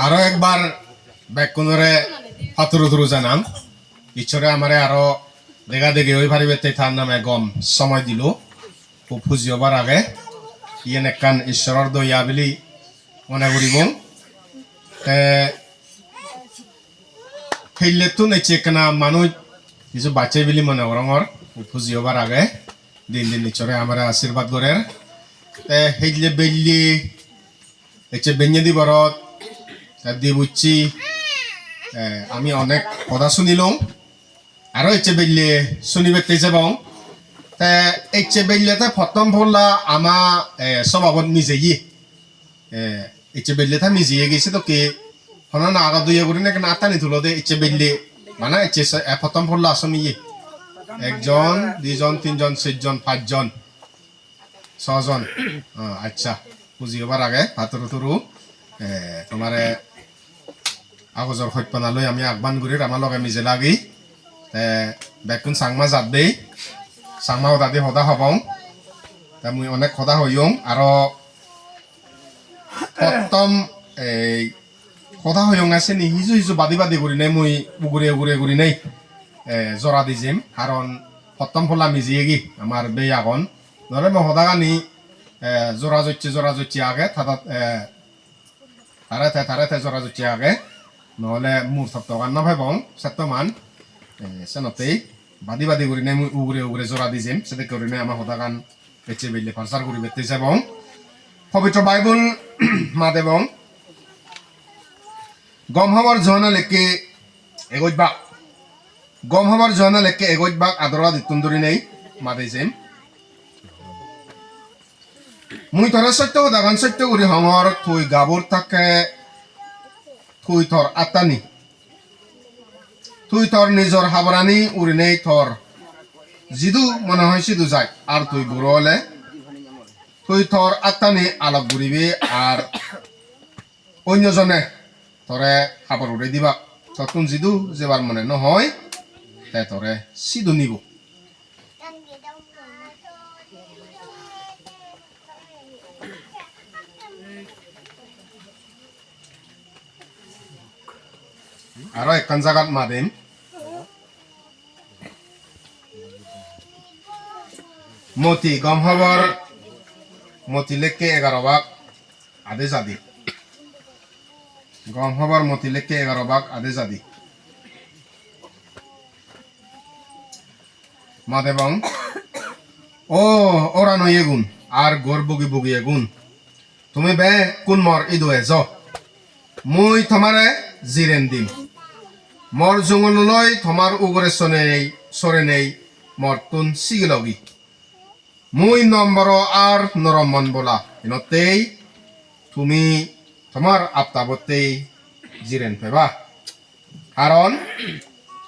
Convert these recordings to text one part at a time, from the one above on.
আরো একবার ব্যাকুনরে হাতুরু জানাম ইচ্ছরে আমারে আরো দেখা দেখি ওই পারিবে তার নামে গম সময় দিল ফুজিবার আগে ইয়েন একখান ঈশ্বরের দইয়া বলি মনে করিব সেইলে তো নেচে কেনা মানুষ কিছু বাচ্চা বলি মনে করঙর ফুজিবার আগে দিন দিন ইচ্ছরে আমার আশীর্বাদ করে সেইলে বেললি এসে বেঞ্জে দিবরত দি বুঝছি আমি অনেক কথা শুনিলাম আরো এসে বেললে শুনিবে যাব এসে বেললে প্রথম ভোলা আমা স্বভাবত মিজেই এসে বেললে মিজিয়ে গেছে তো কে হনা না আগা দুইয়া করি না কেন আতানি তুলো দে এসে বেললে মানে এসে প্রথম ভোলা আসমিয়ে একজন দুইজন তিনজন চারজন পাঁচজন ছজন আচ্ছা বুঝি হবার আগে হাতরু তুরু তোমারে আগজর সত্যনালৈ আমি আগবান গুৰিৰ আমাৰ লগে মিজে লাগি বেকুন চাংমা যাবি চাংমাও দাদি সদা হবাও তা মুই অনেক সদা হইম আৰু প্ৰথম এই সদা হইম আছে নি সিজু সিজু বাদি বাদি কৰি নাই মুই উগুৰে উগুৰে কৰি নাই জৰা দি যাম কাৰণ প্ৰথম ফলা মিজিয়ে গি আমাৰ বে আগন নহ'লে মই সদা গানি জৰা জচ্ছি আগে তাৰে জৰা জচ্ছি আগে নহ'লে মোৰ সপ্তাহ না ভাই বং সপ্তাহমান চেনতেই বাদি বাদি কৰি নাই মই উগুৰে উগুৰে জৰা দি যাম সেটা কৰি নাই আমাৰ সদা গান বেচে বেলে পাৰচাৰ কৰি বেতে যাবং পবিত্ৰ বাইবল মা দেবং গম হবৰ জনা লেকে এগৈবা গম হবৰ জনা লেকে এগৈবা আদৰা দিতুন ধৰি নাই মা দে যাম মুই ধৰা সত্য দাগান সত্য কৰি হঙৰ থৈ গাবৰ থাকে থৈ থৰ আতানি থৈ থৰ নিজৰ হাবৰানি উৰিনেই থৰ যিদু মনে হয় সিদু যায় আর তুই বুড়ো হলে তুই থর আত্মানি আলাপ ঘুরিবি আর অন্যজনে তরে খাবার উড়ে দিবা তখন যিদু যেবার মনে নহয় তাই তরে সিদু নিব আরো একখান জায়গাত মাদিম মতি গম হবর মতি লেখকে 11 ভাগ আদেশ আদি গম হবর মতি লেখকে 11 ভাগ আদেশ আদি মাদেবং ও ওরা নয় গুণ আর গোর বুগি বুগি গুণ তুমি বে কোন মর ইদুয়ে য মুই তোমারে জিরেন দিম মর জঙ্গললৈ তোমার উগরে সরে নেই মর তুন সিগলগি মুই নম্বর আর নরমন বলা ইনতেই তুমি তোমার আপতাবতেই জিরেন পেবা কারণ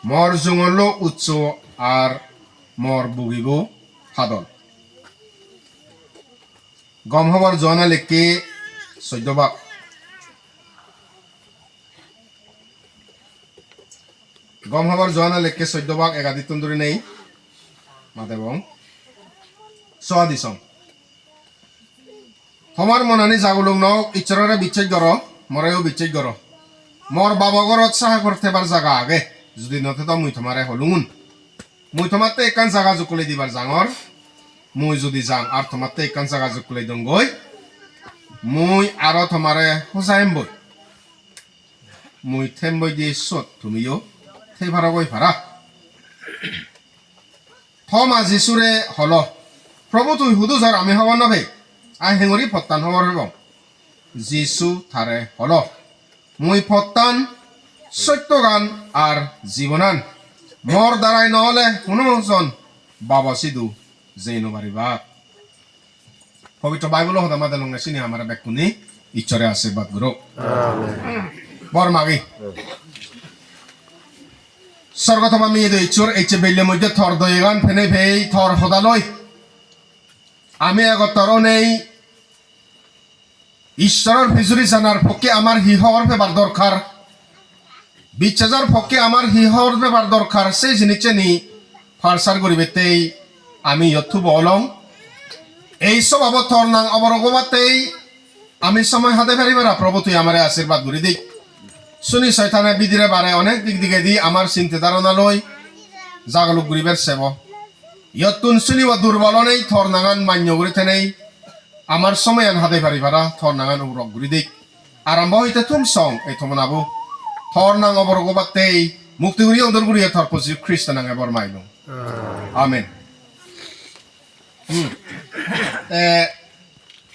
মর জঙ্গল উচ্চ আর মর বুগিব ফাদল গম হবার জনা লেখকে 14 ভাগ গম হবার জনা লেখকে 14 ভাগ একাদিতুন ধরে নেই মাদেবং সদিসং হমার মনানি জাগুলুং নক ইচ্ছরে বিচ্ছেদ গর মরেও বিচ্ছেদ গর মর বাবগরত সাহা করতে বার জায়গা আগে যদি নথে তো মুই তোমারে হলুন মুই তোমাতে একান জায়গা জুকুলে দিবার জাঙর মুই যদি যাং আর তোমাতে একান জায়গা জুকুলে দং গই মুই আরো তোমারে হোসাইম বই মুই থেম বই দি সত তুমিও থে ভাড়া গই ভাড়া থমা যিশুরে হল প্রভু তুই হুদু যার আমি হবার নবে আই হেঙরি ফত্তান হবার হব যিশু থারে হল মুই ফত্তান সত্য গান আর জীবনান মর দ্বারাই নহলে কোনোজন বাবা সিধু যেই নবারিবা পবিত্র বাইবেল হদা মাদে লঙ্গে চিনি আমার বেকুনি ঈশ্বরে আশীর্বাদ গুরু বর মাগি স্বর্গথবা মেয়ে দে ঈশ্বর এই বেলে মধ্যে থর দইগান ফেনে ফেই থর হদালয় আমি আগতর নেই ঈশ্বরের ফিজুরি জানার পক্ষে আমার হিহর বেবার দরকার বিচার পক্ষে আমার হিহর বেবার দরকার সেই জিনিসে নি ফারসার গরিবেতেই আমি ইয়থু বলং এই সব অবতর নাং অবরগমাতেই আমি সময় হাতে ফেরিবার প্রভু তুই আমার আশীর্বাদ করে দিই শুনি শয়তানের বিধিরে বারে অনেক দিক দিকে দি আমার চিন্তা ধারণা লই জাগলুক গরিবের সেব ইয়তুন শুনি ও দুর্বল নেই থর নাগান মান্য করিতে নেই আমার সময় হাতে ফেরিবারা থর নাগান উরক গুরি দিক আরম্ভ হইতে তুম সং এই থমনাবু থর নাং অবরগবাতেই মুক্তি গুরি অন্তর গুরি থর পজি খ্রিস্ট নাঙে বরমাইলু আমেন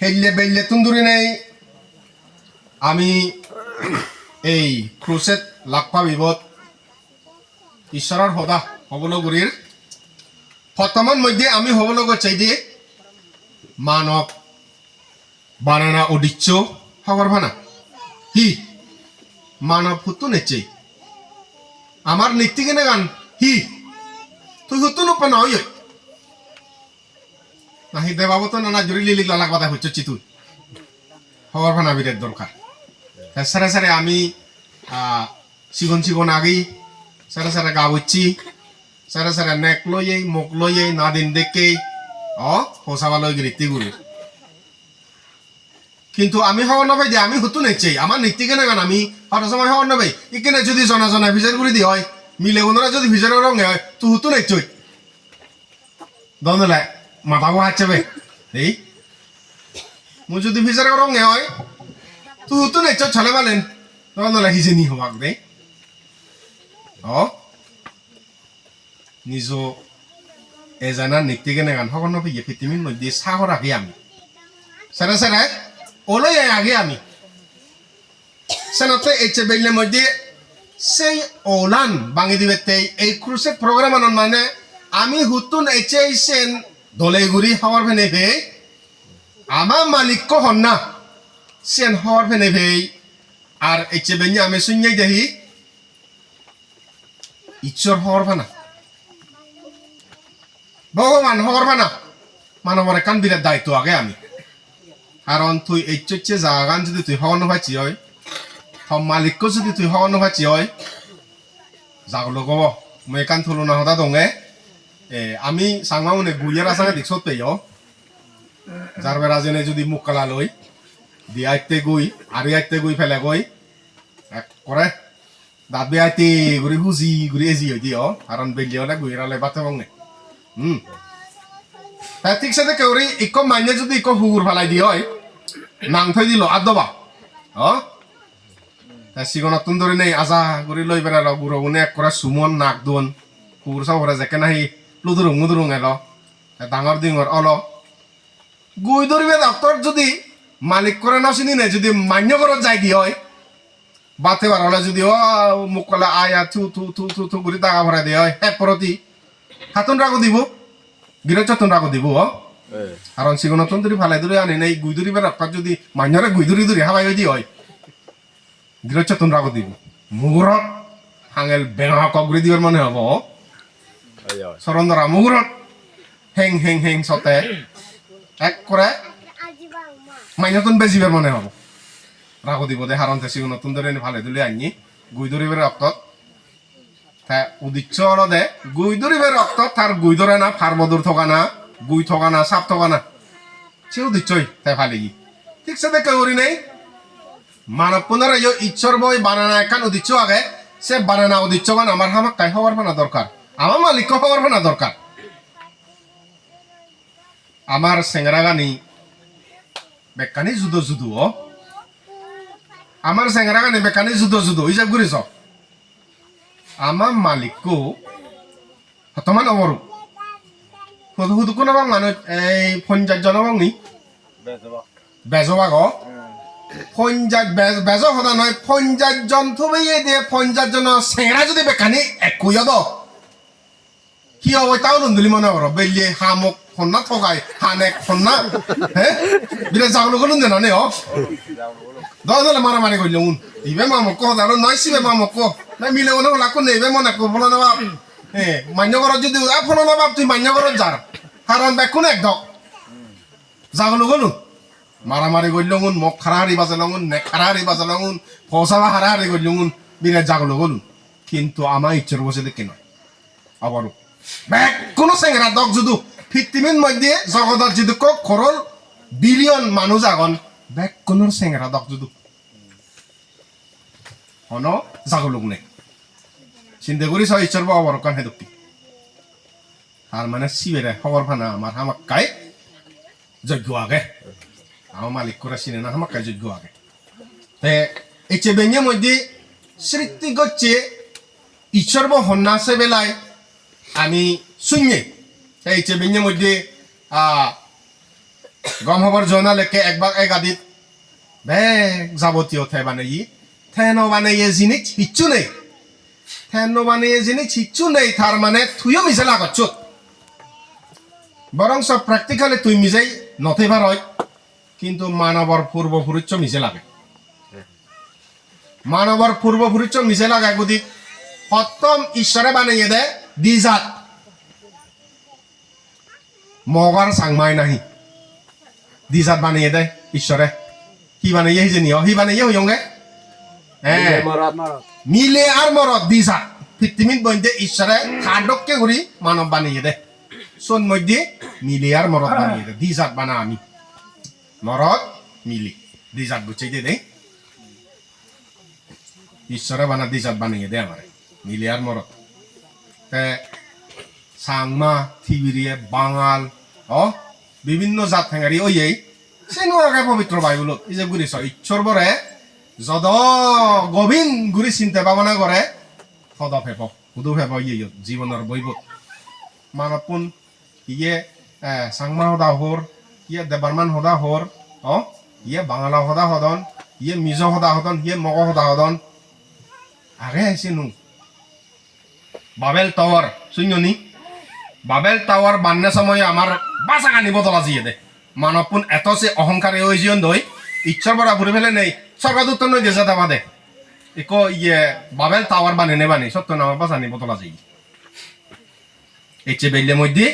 হেললে বেললে তুন্দুরি নেই আমি এই ক্রুসেট লাখপা বিপদ ঈশ্বৰৰ সদা হবলগুৰিৰ বৰ্তমান মধ্যে আমি হবলগ চাই দিয়ে মানৱ বানানা উদিচ্ছ খবৰ ভানা হি মানৱ হুতু নেচে আমার নীতি কেনে গান হি তুই হুতু নোপা নহয় নাহি দেবাবো তো নানা জুড়ি লিলিক লালাক বাতা হচ্ছে তুই খবর ভানা বিরের দরকার সারে সারে আমি সিগন সিগন আগেই সারে সারে গাবচ্ছি সারে সারে নেক লইয়ে মুখ লইয়ে না দিন দেখে হোসাবা লই গিরিতি গুড়ি কিন্তু আমি হওয়ার নবাই যে আমি হুতু নেছি আমার নীতি কেনে গান আমি হঠাৎ সময় হওয়ার নবাই এখানে যদি জনা জনা ভিজার গুড়ি দি হয় মিলে ওনারা যদি ভিজারের রঙে হয় তুই হুতু নেচই দন্দলাই মাথাও হাঁচছে বে এই মু যদি ভিজারের রঙে হয় তুই হুতু নেচ ছলে বালেন দন্দলাই হিজে নি হবাক দে নিজ এজানা নীতি কেনে গান হওয়ার নবাই পৃথিবীর মধ্যে সাহর আগে আমি সেরা সেরা ওলাই আগে আমি সেনাতে এই বেলের মধ্যে সেই ওলান বাঙি দিবে এই ক্রুসেড প্রোগ্রাম মানে আমি হুতুন সেন দলেগুড়ি হওয়ার ফেনে ভে আমার মালিক হন না সেন হওয়ার ফেনে ভে আর বেলে আমি শুনিয়ে দেখি ইচ্ছর হওয়ার ফানা ভগবান হওয়ার ফানা মানবরে কান বিরাট দায়িত্ব আগে আমি কারণ তুই এই চচ্ছে জাগান যদি তুই হওয়ানো পাচ্ছি হয় মালিককে যদি তুই হওয়ানো পাচ্ছি হয় যাগলো গব মই কান থলো হতা দঙে আমি সাংমা মনে গুইয়ার আসাঙে দেখছত পেয় যার বেড়া যেনে যদি মুখ কালা লই দিয়ে আইতে গুই আর আইতে গুই ফেলে গই করে দাঁত বে আইতে ঘুরি হুজি ঘুরি এজি হই দিও কারণ বেলি হলে গুইরালে বাতে বঙে ঠিক সাথে কেউরি ইক মাইনে যদি ইক হুগুর ফেলাই দিয়ে হয় নাং থই দিল আর দবা সিগনত ধরে নেই আজা গুড়ি লই বেড়াল গুড়ো উনি এক করে সুমন নাক দুন কুকুর সাবরে যেকে নাহি লুদুরুং মুদুরুং এল ডাঙর ডিঙর অল গুই ধরিবে ডক্টর যদি মালিক করে না চিনি নাই যদি মান্য ঘরত যাই দি হয় বাতে বারলে যদি মুখ কলে আয়া থু থু থু থু থু গুড়ি টাকা ভরাই দিয়ে হয় এক পরতি হাতুন রাগো দিব গিরত চতুন রাগো দিব কারণ সিগনত ধরি ফালাই ধরে আনি নাই গুই ধরিবে ডক্টর যদি মান্যরে গুই ধরি ধরি হাবাই দি হয় গিরত চতুন রাগো দিব মুগুরত হাঙেল বেঙা কগুড়ি দিবার মানে হব সরন্দরা মুগুরত হেং হেং হেং সতে এক করে মাইনতুন বেজিবার মানে হব রাগো দিব দে হারন তেসি নতুন ধরে ভালে দুলে আনি গুই ধরিবার রক্তত উদিচ্ছ হলো দে গুই ধরিবার রক্তত তার গুই ধরে না ফার বদুর থকা না গুই থকা না সাপ থকা না সে উদিচ্ছই তাই ভালে গি ঠিক সাথে কেউরি নেই মানব পুনরায় ইচ্ছর বই বানানা একান উদিচ্ছ আগে সে বানানা উদিচ্ছ গান আমার হামাক কাই হওয়ার ফানা দরকার আমার মালিক হওয়ার ফানা দরকার আমার সেংরা গানি বেকানি জুদো জুদো আমার সেংরা গানি বেকানি জুদো জুদো হিসাব করিস আমার মালিককে হতমান অমরু হুদু হুদু কোনো বাং মানুষ এই পঞ্চাশ জন বাং নি বেজবা গ পঞ্চাশ বেজ হতা নয় 50 জন থুবেই দিয়ে 50 জন সেংরা যদি বেকানি একুই দ কি হবে তাও নন্দুলি মনে করো বেলিয়ে হামক ফন্না ঠকাই হানে ফন্না হ্যাঁ বিলে যাওলো গলুন দেনা নে দলে মারামারি করলে উন ইবে মামক দাঁড়ো নয় সিবে মামক না মিলে ওনে লাকো নেবে মনে ফলো না বাপ হ্যাঁ মান্য করো যদি ফলো না বাপ তুই মান্য করো যার কারণ বেকুন একদম যাগলো গলুন মারামারি করলুন মগ খারাহারি বাজালুন নে খারাহারি বাজালুন ফসাবা হারাহারি করলুন বিলে যাগলো গলুন কিন্তু আমার ইচ্ছার বসে দেখে নয় আবারও কোনো সেংরা দক যদু পৃথিবীর মধ্যে জগতত যদি খরল বিলিয়ন মানুষ আগন বেকনৰ চেঙেৰা দক যদু হন জাগলুক নে চিন্তা কৰি চাই ইচ্ছৰ বাবৰ কান হে দুপি তাৰ মানে সিবেৰে খবৰ ফানা আমাৰ হামাক কাই যজ্ঞ আগে আমার মালিক করে চিনে না হামাক কাই যজ্ঞ আগে তে এচে বেঙ্গে মধ্যে স্মৃতি গচ্ছে ইচ্ছর বা হন্যাসে বেলায় আমি শুনে এচে বেঙ্গে মধ্যে গম হবার জনা লেখে একবার এক আদিত বেগ যাবতীয় থে বানাই থেন বানাইয়ে জিনিস হিচ্ছু নেই থেন বানাইয়ে জিনিস হিচ্ছু নেই তার মানে তুইও মিশে লাগছ বরং সব প্র্যাকটিক্যালি তুই মিশাই নথেবার হয় কিন্তু মানবর পূর্বপুরুষ মিশে লাগে মানবর পূর্বপুরুষ মিশে লাগে গুদি সপ্তম ঈশ্বরে বানাইয়ে দে দ্বিজাত মগার সাংমাই নাহি দ্বিজাত বানাইয়ে দে ঈশ্বরে কি বানাইয়ে যে নিয় হি বানাইয়ে হইয়ঙ্গে মিলে আর মরদ দ্বিজাত পৃথিবীর মধ্যে ঈশ্বরে খাডককে করি মানব বানাইয়ে দে সোন মধ্যে মিলে আর মরদ বানিয়ে দে দ্বিজাত বানা আমি মরদ মিলি দ্বিজাত বুঝাই দে দেই ঈশ্বরে বানা দ্বিজাত বানিয়ে দে আমারে মিলে আর মরদ তে সাংমা থিবিরিয়ে বাঙাল বিভিন্ন জাত হেঙারি ওই সেনো আগে পবিত্র বাইবেলত এই যে গুরিছ ইচ্ছর বরে যদ গভীন গুরি চিন্তা ভাবনা করে সদ ফেপ সুদু ফেপ ইয়ে জীবনের বৈবত মানপুন ইয়ে সাংমা সদা হর ইয়ে দেবারমান সদা হর ইয়ে বাঙালা সদা সদন ইয়ে মিজ সদা সদন ইয়ে মগ সদা সদন আগে আছে নু বাবেল টাওয়ার শুননি বাবেল টাওয়ার বান্নে সময় আমার বাসাগানি বদলা জিয়ে দে মানপুন এত সে অহংকারে ওই জীবন দই ইচ্ছার বড়া ঘুরে ফেলে নেই সরকার উত্তর নই দেশে দাবা দে ইকো ইয়ে বাবেল টাওয়ার বানে নে বানি সত্য নামা বাসানি বদলা যাই এই চেয়ে বেললে মধ্যে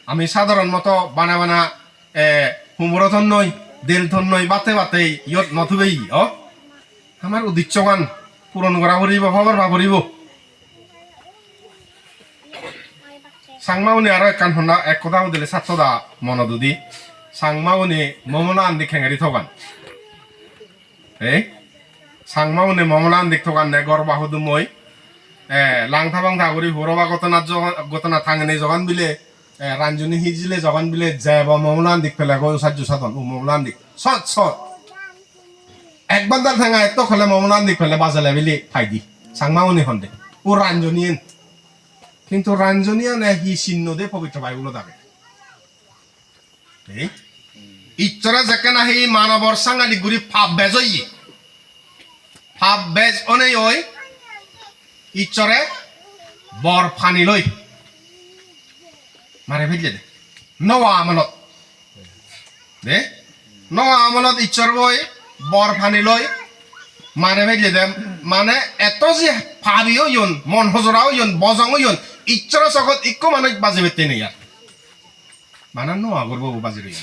আমি সাধারণ মতো বানা বানা হুমরথন নই দেলথন নই বাতে বাতে ইয়ত নথুবেই আমার উদ্দেশ্য গান পূরণ করা ভরিব খবর বা ভরিব সাংমাউনি আরো একখান হন্ডা এক কথা দিলে ছাত্রদা মনদুদি সাংমাউনি মমলা আন্দি খেঙারি থগান সাংমাউনি মমলা আন্দি থগান নে গর বাহুদু মই লাংথা বাংথা করি হরবা গতনা থাঙেনে জগান বিলে রাঞ্জনী হিজিলে জগান বিলে যাব মমলা আন্দিক ফেলে গো সাজ্জু সাধন ও মমলা আন্দিক সৎ সৎ এক বান্দার থাঙা এত খলে মমলা আন্দিক ফেলে বাজালে বিলি ফাইদি সাংমাউনি হন্দে ও রাঞ্জনীন কিন্তু রাঞ্জনীয় নে হি চিহ্ন দে পবিত্র বাইবেল থাকে ইচ্ছরে যেখানে সেই মানবর সাংগালি গুড়ি ফাপ বেজ ফাপ বেজ অনেই ওই ইচ্ছরে বর ফানি লই মারে ফেললে দে নওয়া আমলত দে নওয়া আমলত ইচ্ছর বই বর ফানি লই মারে ফেললে দে মানে এত যে ফাবিও ইয়ন মন হজরাও ইয়ন বজংও ইয়ন ইচ্ছর জগত ইকো মানুষ বাজি বেতে নেই আর মানে নওয়া করবো বাজি রই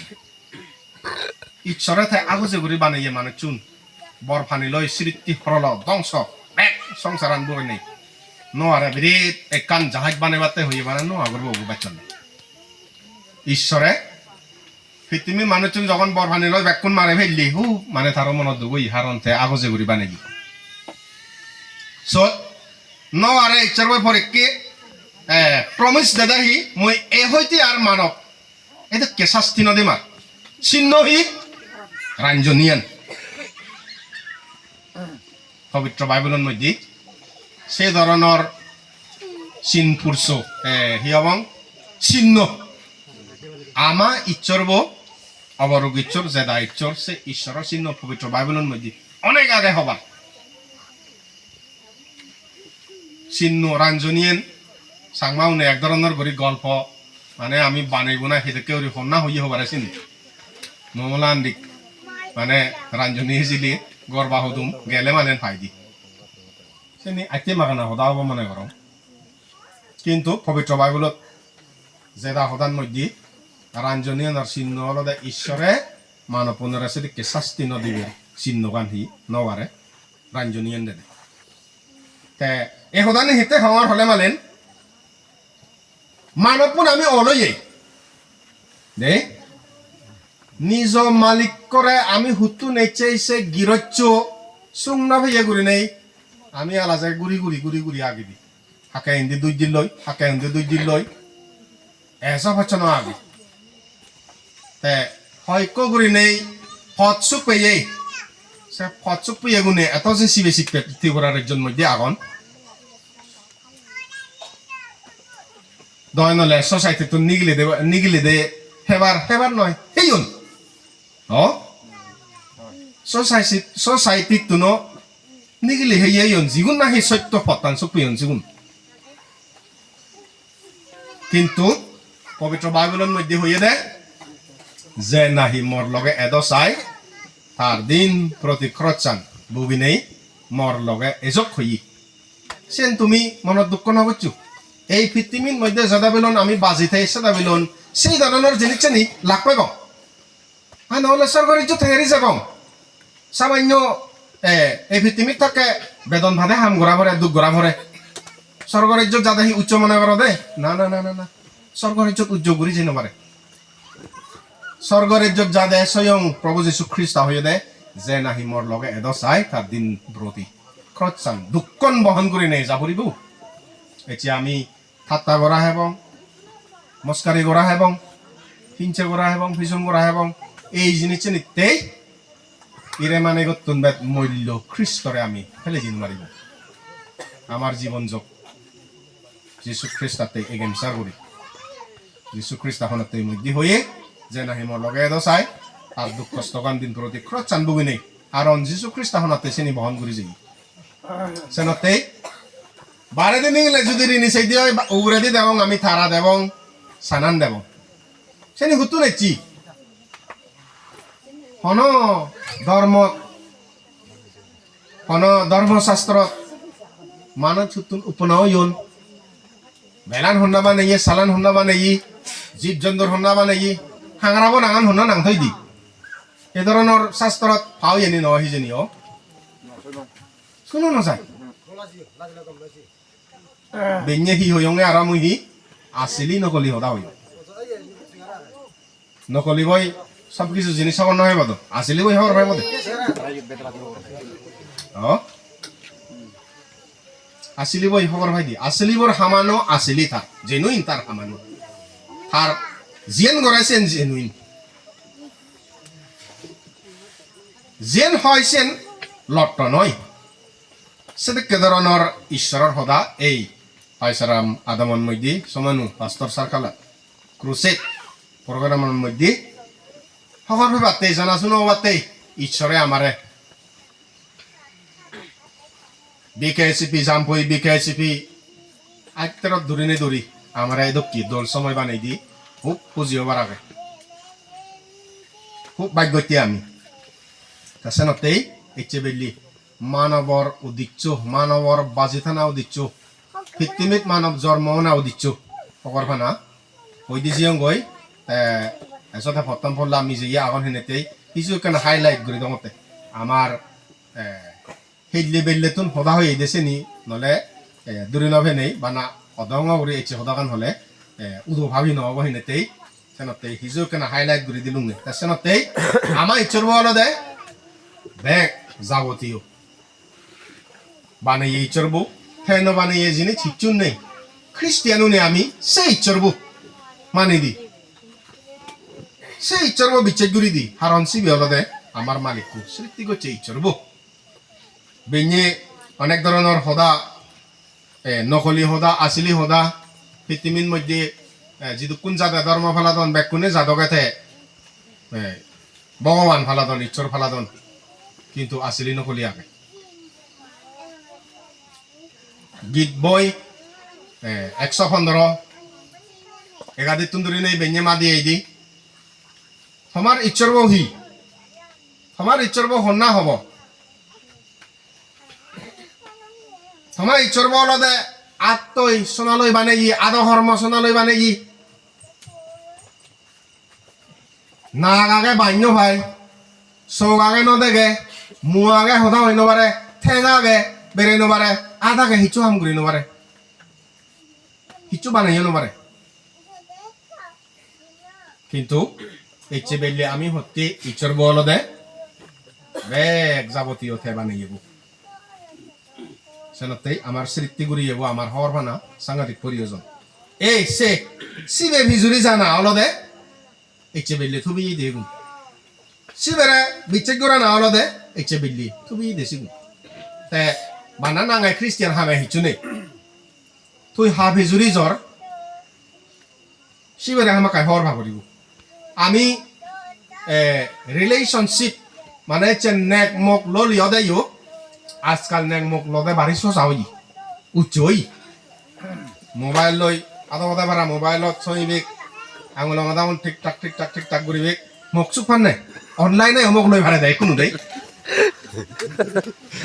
ইচ্ছরে থাই আগজে গুড়ি বানাইয়ে মানে চুন বর ফানি লই স্মৃতি হরল ধ্বংস এক সংসার আনবো নেই নোয়ারে বিরিত একান জাহাজ বানাইবাতে হইয়ে মানে নোয়া করবো বাচ্চন ঈশ্বরে পৃথিবীর মানুষ যখন বর ফানি লই বেকুন মারে ফেললি হু মানে তার মনত দুবো ইহার অন্তে আগজে গুড়ি বানাই সো নোয়ারে ইচ্ছর বই পরীক্ষে প্রমিস দাদাহি মই এ হইতে আর মানব এটা কে শাস্তি নদীমার চিহ্নহি রাঞ্জনীয়ান পবিত্র বাইবেলের মধ্যে সে ধরনের চিন পুরুষ হিয়বং চিহ্ন আমা ইচ্ছর বো অবরোগ ইচ্ছর জেদা ইচ্ছর সে ঈশ্বরের চিহ্ন পবিত্র বাইবেলের মধ্যে অনেক আগে হবার চিহ্ন রাঞ্জনীয়ান সাংমাউনে এক ধরনের গরি গল্প মানে আমি বানাইব না সেটাকে ওই হন্যা হইয়ে হবার আছেন মমলা আন্দিক মানে রাঞ্জনী হিজিলি গর্বা হদুম গেলে মানে ফাইদি সেনি আইতে মাগানা হদা হব মনে করম কিন্তু পবিত্র বাইবেলত জেদা হদার মধ্যে রাঞ্জনী আর চিহ্ন হলো ঈশ্বরে মানব পুনরা সেদিকে শাস্তি নদিবে চিহ্ন গান্ধী নবারে রাঞ্জনী দে তে এ হদানি হিতে হওয়ার হলে মালেন মানবপুন আমি অলয়ে দে নিজ মালিক করে আমি হুতু নেচে সে গিরচ্ছ সুংনা ভাইয়া ঘুরি নেই আমি আলাদা গুড়ি আগে দি হাকে হিন্দি 2 দিন লই হাকে হিন্দি 2 দিন লই এসব হচ্ছে না আগে তে হয়ক ঘুরি নেই ফটসুক পেয়ে সে ফটসুক পেয়ে গুনে এত যে সিবে শিখবে ত্রিপুরার একজন মধ্যে আগন দয় নলে সোসাইটি তো নিগিলে দে হেবার নয় হেইন ও সোসাইটি তো ন নিগিলে হেইন জিগুন না হে সত্য ফটান সুপিয়ন জিগুন কিন্তু পবিত্র বাইবেলের মধ্যে হইয়ে দে যে নাহি মর লগে এদ চাই তার দিন প্রতি খরচান বুবি নেই মর লগে এজক হই সেন তুমি মনত দুঃখ নগচ্ছু এই পৃথিবীর মধ্যে যাদা বেলন আমি বাজিতে সাদা বেলন সেই ধরনের জিনিস নি লাগবে গম আর নহলে সরকারি যে থেরি যাগম সামান্য এই পৃথিবীর থাকে বেদন ভাদে হাম ঘোরা ভরে দুঃখ ঘোরা ভরে সরকারি যাদা হি উচ্চ মনে করো দে না না না না না সরকারি উচ্চ ঘুরি যেন পারে স্বর্গের যা দেয় স্বয়ং প্রভু যীশু খ্রিস্ট হয়ে দেয় যে নাহি মর লগে এদ চাই তার দিন ব্রতি খরচান দুঃখন বহন করে নেই যাবরিব এতিয়া আমি ঠাট্টা করা এবং মস্কারি করা এবং হিংসা করা এবং ভীষণ করা এবং এই জিনিস নিতেই ইরে মানে গতুন বেদ মূল্য খ্রিস্টরে আমি ফেলে দিন মারিব আমার জীবন যোগ যীশু খ্রিস্টাতে এগেমসার করি যীশু খ্রিস্ট হনতে মধ্যে হয়ে যে নাহি মর লগে এদ চাই আর দুঃখ কষ্টগান দিন প্রতি খরচান বুগি নেই কারণ যীশু খ্রিস্ট হনতে শ্রেণী বহন করি যাই সেনতে বারে দিন গেলে যদি ঋণী সেই দিয়ে উগরে দি দেবং আমি থারা দেবং সানান দেবং শ্রেণী হুতু নেচি হন ধর্মশাস্ত্র মানব ছুতুন উপনাও ইয়ন বেলান হন্না বানাই সালান হন্না বানাই জীব জন্তুর হন্না বানাই হাংরাবো নাঙান হন্না নাংথই দি এ ধরনের শাস্ত্রত ফাও এনি নয় হিজেনি ও শুনো না চাই বেnye হি হইঙে আরাম হি আসিলি নকলি হদা হই নকলি বই সব কিছু জিনিস হবার নয় বদ আসিলি বই হবার ভাই বদে আসিলি বই হবার ভাই দি আসিলি বর হামানো আসিলি থার জেনুইন তার হামানো তার জিয়েন গড়াইছেন জেনুইন জেন হয়ছেন লট্ট নয় সেদিকে ধরনের ঈশ্বরের হদা এই আইসারাম আদামন মধ্যে সমানু পাস্তর সার্কালা ক্রুসেট প্রোগ্রামের মধ্যে সকল বাতে জানাশুনো বাতে ঈশ্বরে আমারে বিকেএসপি জাম্পই বিকেএসপি আইতের দূরিনে দূরি আমারে দক্ষি দোল সময় বানাই দি খুব পুজিও বারাগে খুব ভাগ্যতি আমি কাছেনতেই ইচ্ছে বেলি মানবর উদিচ্ছ মানবর বাজিথানা উদিচ্ছ পৃথিবীত মানব জন্ম না উদিচ্ছ ফকর ফানা ওই দিছি গই এসতে প্রথম ফল আমি যে আগন হেনেতেই কিছু কেন হাইলাইট করে দমতে আমার হেইলে বেললেতুন সদা হয়ে দেছে নি নলে দূরে নভে নেই বানা অদঙ্গ করে এসে সদাকান হলে উদো ভাবি নহব হেনেতেই সেনতেই সিজু কেন হাইলাইট করে দিলুং নে সেনতেই আমার ইচ্ছর বলো দে ব্যাগ যাবতীয় বানাইয়ে ইচ্ছরবো ফেন বানাইয়ে জিনিস ইচ্ছুন নেই খ্রিস্টিয়ানও নে আমি সেই ইচ্ছরবো মানে দি সেই ইচ্ছরবো বিচ্ছেদ গুড়ি দি হারন সিবি হলো দে আমার মালিকু সৃষ্টি করছে ইচ্ছরবো বেñে অনেক ধরনের হদা নকলি হদা আসিলি হদা পৃথিবীর মধ্যে যিটো কোন জাদা ধর্ম ফালাদন বেকুনে জাদকাতে ভগবান ফালাদন ঈশ্বর ফালাদন কিন্তু আসিলি নকলি আগে গীত বই 115 একাধিক তুন্দুরি নেই বেñে মা দিয়ে দি তোমার ঈশ্বর বৌ হি তোমার ঈশ্বর বৌ হন্না হব তোমার ঈশ্বর বৌ লদে আত্মই সোনালৈ বানে ই আদহর্ম সোনালৈ বানে ই নাগ আগে বান্য ভাই চৌক আগে নদেগে মু আগে সদা হৈ নবাৰে ঠেঙা আগে বেৰে নবাৰে আধাকে সিচু হাম ঘূৰি নবাৰে সিচু বানাইও নবাৰে কিন্তু ইচ্ছে বেললে আমি হতে ইচ্ছর বল দে বেগ যাবতীয় থেবা নিয়ে যাবো সেনাতেই আমার স্মৃতি ঘুরি যাবো আমার হওয়ার ভানা সাংঘাতিক প্রয়োজন এই সে সিবে ভিজুরি জানা হলো দে ইচ্ছে বেললে থুবি দেগুন সিবেরে বিচ্ছে গোরা না হলো দে ইচ্ছে বেললি থুবি দেশিগুন তে বানা নাঙাই খ্রিস্টিয়ান হামে হিচুনে তুই হা ভিজুরি জ্বর সিবেরে হামাকাই হওয়ার ভাবরিব আমি রিলেশনশিপ মানে হচ্ছে নেক মোক ললিও দেয় আজকাল নেক মোক লদে বাড়ি সোজা হই উচ্চ হই মোবাইল লই আধা কথা বারা মোবাইলত ছইবেক আঙুল মাদামুল ঠিক ঠাক করিবেক মোক চুপ পান নাই অনলাইনে মোক লই ভাড়া দেয় কোনো দেয়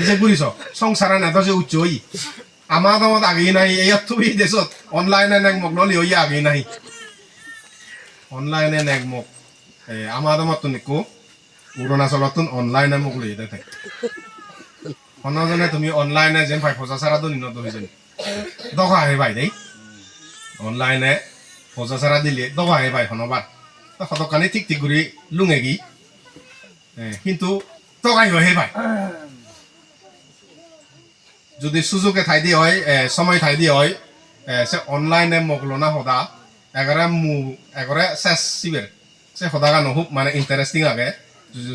যে ঘুরিছ সংসারে নেতা যে উচ্চ হই আমার দামত আগেই নাই এই তুমি দেশত অনলাইনে নেক মোক ললি হই আগেই নাই অনলাইনে নেক মোক আমার দামত তো নিকো অৰুণাচলত অনলাইনে মোক লৈ দেয় অনজনে তুমি অনলাইনে যেন ভাই ফজা সারা তো নিনত হয়েছেন দখা হে ভাই দেই অনলাইনে ফজা সারা দিলে দখা হে ভাই হনবার সতকানি ঠিক করে লুঙে গি কিন্তু টকাই হে ভাই যদি সুযোগে ঠাই দিয়ে হয় সময় ঠাই দিয়ে হয় সে অনলাইনে মগলো না সদা এগরে শেষ সিবের সে সদাগা নহুক মানে ইন্টারেস্টিং আগে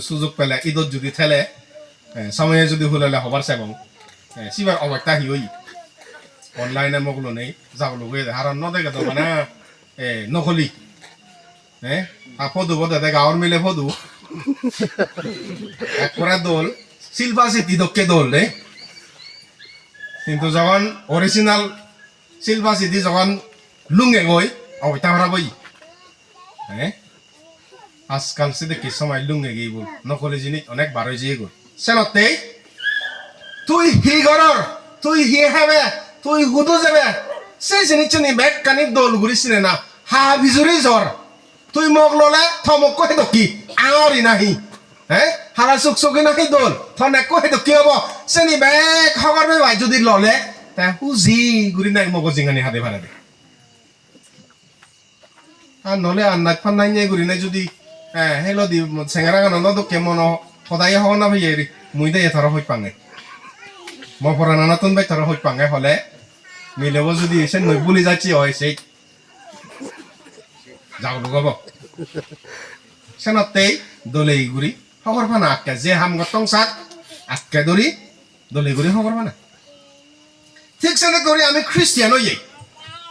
সুযোগ পেলে ঈদত যদি ঠেলে সময়ে যদি হলে হবার সেবং সিবার অবস্থা হি হই অনলাইনে মগলো নেই যাবলো গিয়ে হারান নদেগে তো মানে নকলি ফদু বোধ গাঁৱৰ মিলে ফদু একরা দোল শিল্পা সিটি দক্ষে দোল রে কিন্তু যখন অরিজিনাল শিল্পা সিটি যখন লুঙে গই অবস্থা খারাপ হই আজকাল সে দেখি সময় লুঙে গিয়ে বল নকলি জিনিস অনেক বারো যেয়ে গই সেনতে তুই হি ঘৰৰ তুই হি হেবে তুই হুদু যাবে সেই জিনিস নি বেগ কানি দোল ঘুরিছিলে না হা ভিজুরি জ্বর তুই মোক ললে থমক কহে দকি আঙরি নাহি হারা চুক চুকি নাহি দোল থনে কহে দকি হব চেনি বেগ হগর ভাই যদি ললে তা হুজি গুরি নাই মগজ জিঙানি হাতে ভাড়া দে আর নলে আন্দাজ ফান্নাই নিয়ে গুরি নাই যদি হেলো দি সেঙ্গারা গান দকে মন সদায় হওয়া না ভাই মুই দে এথর হই পাঙে মপরা নতুন বাই থর হই পাঙে হলে মিলেব যদি এসে নই বুলি যাচ্ছি হয় সেই যাও লুগাব সেনতেই দলে গুড়ি খবর ফানা আটকে যে হাম গতং সাত আটকে ধরি দলে গুড়ি খবর ফানা ঠিক সেনে করি আমি খ্রিস্টিয়ান হই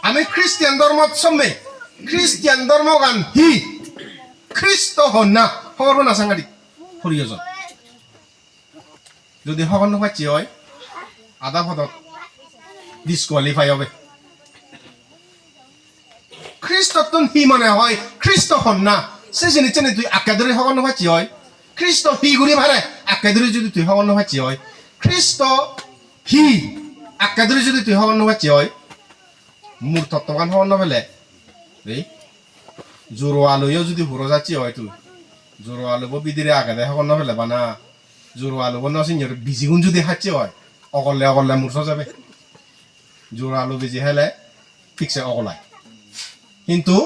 আমি খ্রিস্টিয়ান ধর্ম সম্মে খ্রিস্টিয়ান ধর্ম গান হি খ্রিস্ট হন না খবর ফানা সাংঘাতিক প্রয়োজন যদি খবর নাপাচ্ছি হয় আধা পদত ডিসকোয়ালিফাই হবে খ্রিস্টতন হি মানে হয় খ্রিস্ট হন না সে জিনিস তুই আকাদরি হওয়ার নভাচ্ছি হয় খ্রিস্ট হি গুড়ি ভারে আকাদরি যদি তুই হওয়ার নভাচ্ছি হয় খ্রিস্ট হি আকাদরি যদি তুই হওয়ার নভাচ্ছি হয় মূর তত্ত্বগান হওয়ার নভেলে এই জোরো আলুও যদি হুরো যাচ্ছি হয় তুই জোরো আলুব বিদিরে আগাদে হওয়ার নভেলে বা না জোরো আলুব নসিন বিজিগুন যদি হাচ্ছি হয় অকলে অকলে মূর্ছ যাবে জোরো আলু বিজি হেলে ঠিকছে অকলায় কিন্তু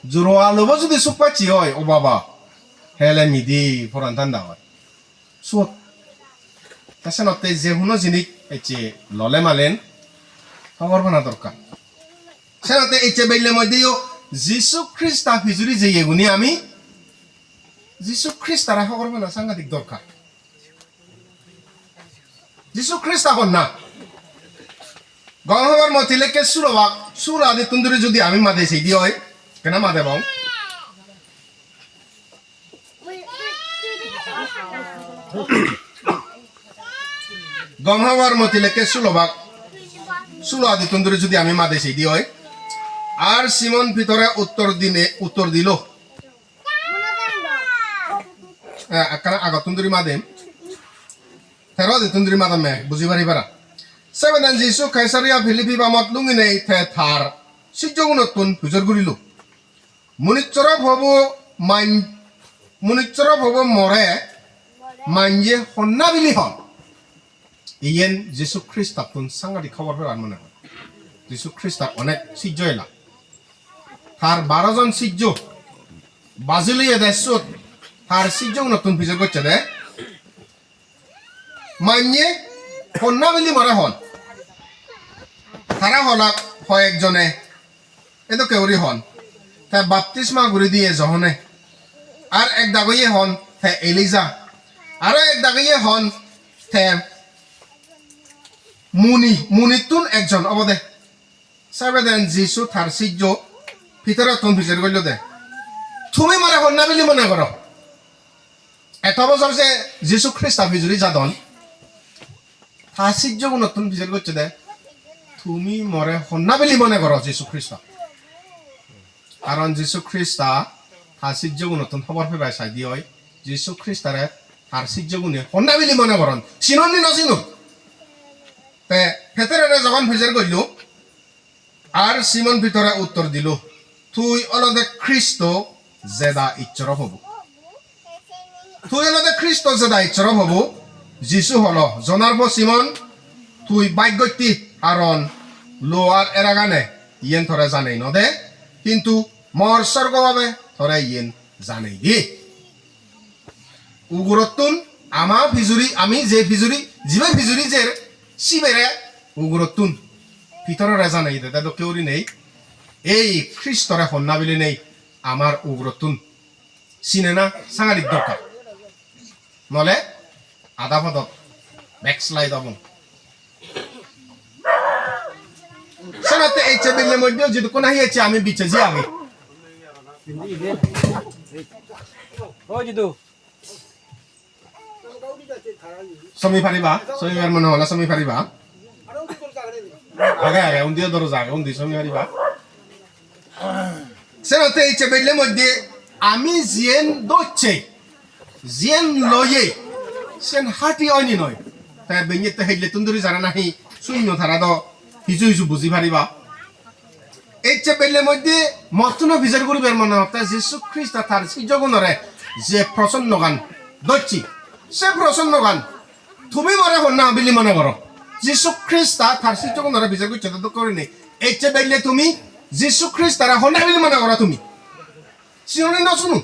জোরো আলুব যদি চুপ পাচ্ছি হয় ও বাবা হেলে মিদি ফরান ঠান্ডা হয় চুপ তাছাড়া যে কোনো জিনিস এছে ললে মালেন খবর বানা দরকার সেনাতে এছে বেললে মধ্যেও যিশু খ্রিস্টা ফিজুরি যে এগুনি আমি যিশু খ্রিস্টারা খবর বানা সাংঘাতিক দরকার যিশু খ্রিস্টা হন না গহবার মতিলেকে সুরবাক সুর আদি তুন্দুরি যদি আমি মাদে সেই দিয়ে হয় কেন মাদে বাও গহবার মতিলেকে সুলবাক সুর আদি তুন্দুরি যদি আমি মাদে সেই দিয়ে হয় আর সিমন ভিতরে উত্তর দিল আগত তুন্দুরি মাদেম থেরো আদি তুন্দুরি মাদাম মে বুঝি পারি পারা সেভেন যিশু খাইসারিয়া ফিলিপি বামত লুঙিনে থে থার সিজগুণতুন ফুজর গুরিলু মুনিচ্চর ভব মরে মাঞ্জে হন্না বিলি হন ইয়েন যিশু খ্রিস্টাতুন সাংঘাতিক খবর ফেরার মনে হয় যিশু খ্রিস্টা অনেক সিজ্জ এলা তার 12 জন সিজ্জ বাজুলিয়ে দেশত তার সিজং নতুন পিছে করছে দে মাইনে হন্না বলি মরে হন তারা হলাক হয় একজনে এতো কেউরি হন তাই বাপতিস্মা ঘুরি দিয়ে জহনে আর এক দাগইয়ে হন তে এলিজা আরো এক দাগইয়ে হন তে মুনিতুন একজন অবদে সাবে দেন যিশু তার সিজ্জ ভিতরে তুন ভিতর গইল দে তুমি মরে হন্না বলি মনে করো এত বছর যে যিশু খ্রিস্ট বিজুরি যাদন তার সিজ্জ নতুন ভিতর করছে দে তুমি মরে হন্না বলি মনে করো যিশু খ্রিস্ট কারণ যিশু খ্রিস্ট তার সিজ্জ নতুন খবর ফেবাই চাই দিয়ে হয় যিশু খ্রিস্টারে তার সিজ্জ গুণে হন্না বলি মনে করন চিনন নি নচিনুন তে ভেতরে যখন ভিতর গইল আর সিমন ভিতরে উত্তর দিল তুই অলদে খ্রিস্ট জেদা ইচ্ছর হব তুই অলদে খ্রিস্ট জেদা ইচ্ছর হব যিশু হল জনার্ভ সিমন তুই বাইগত্যি কারণ লো আর এরাগানে ইয়েন থরে জানেই নদে কিন্তু মর স্বর্গভাবে থরে ইয়েন জানেই দি উগুরতুন আমা ভিজুরি আমি যে ভিজুরি জিবে ভিজুরি যে শিবেরে উগুরতুন ভিতরে জানাই দে তো কেউরি নেই এই খ্রিস্টরে হন্না বিলি নেই আমার উগ্রতুন চিনে না সাংঘাতিক দরকার নলে আধা পদত ব্যাকস্লাইড হব সেনাতে এই চেবেলের মধ্যে যদি কোন আহিয়েছে আমি বিচে যে আগে সমি পারিবা সমিবার মনে হলা সমি পারিবা আগে আগে উন্দিও দরজা আগে উন্দি সমি পারিবা সেনাতে এই চেবেলের মধ্যে আমি জিয়েন দচ্ছে জিয়েন লয়ে সেন হাতি অনি নয় তাই বেঞ্জেতে হেইলে তুন্দুরি জানা নাহি শূন্য ধারা দ হিজু হিজু বুঝি পারিবা এই চেবেলের মধ্যে মতন বিচার করিবার মনে হতে যিশু খ্রিস্ট তার সিজগুণরে যে প্রসন্ন গান দচ্ছি সে প্রসন্ন গান তুমি মরে হন্না বিলি মনে করো যিশু খ্রিস্ট তার সিজগুণরে বিচার করছে তো করিনি এই চেবেলে তুমি যিশু খ্রিস্ট তারা হন্না বিলি মনে করো তুমি শুনুন না শুনু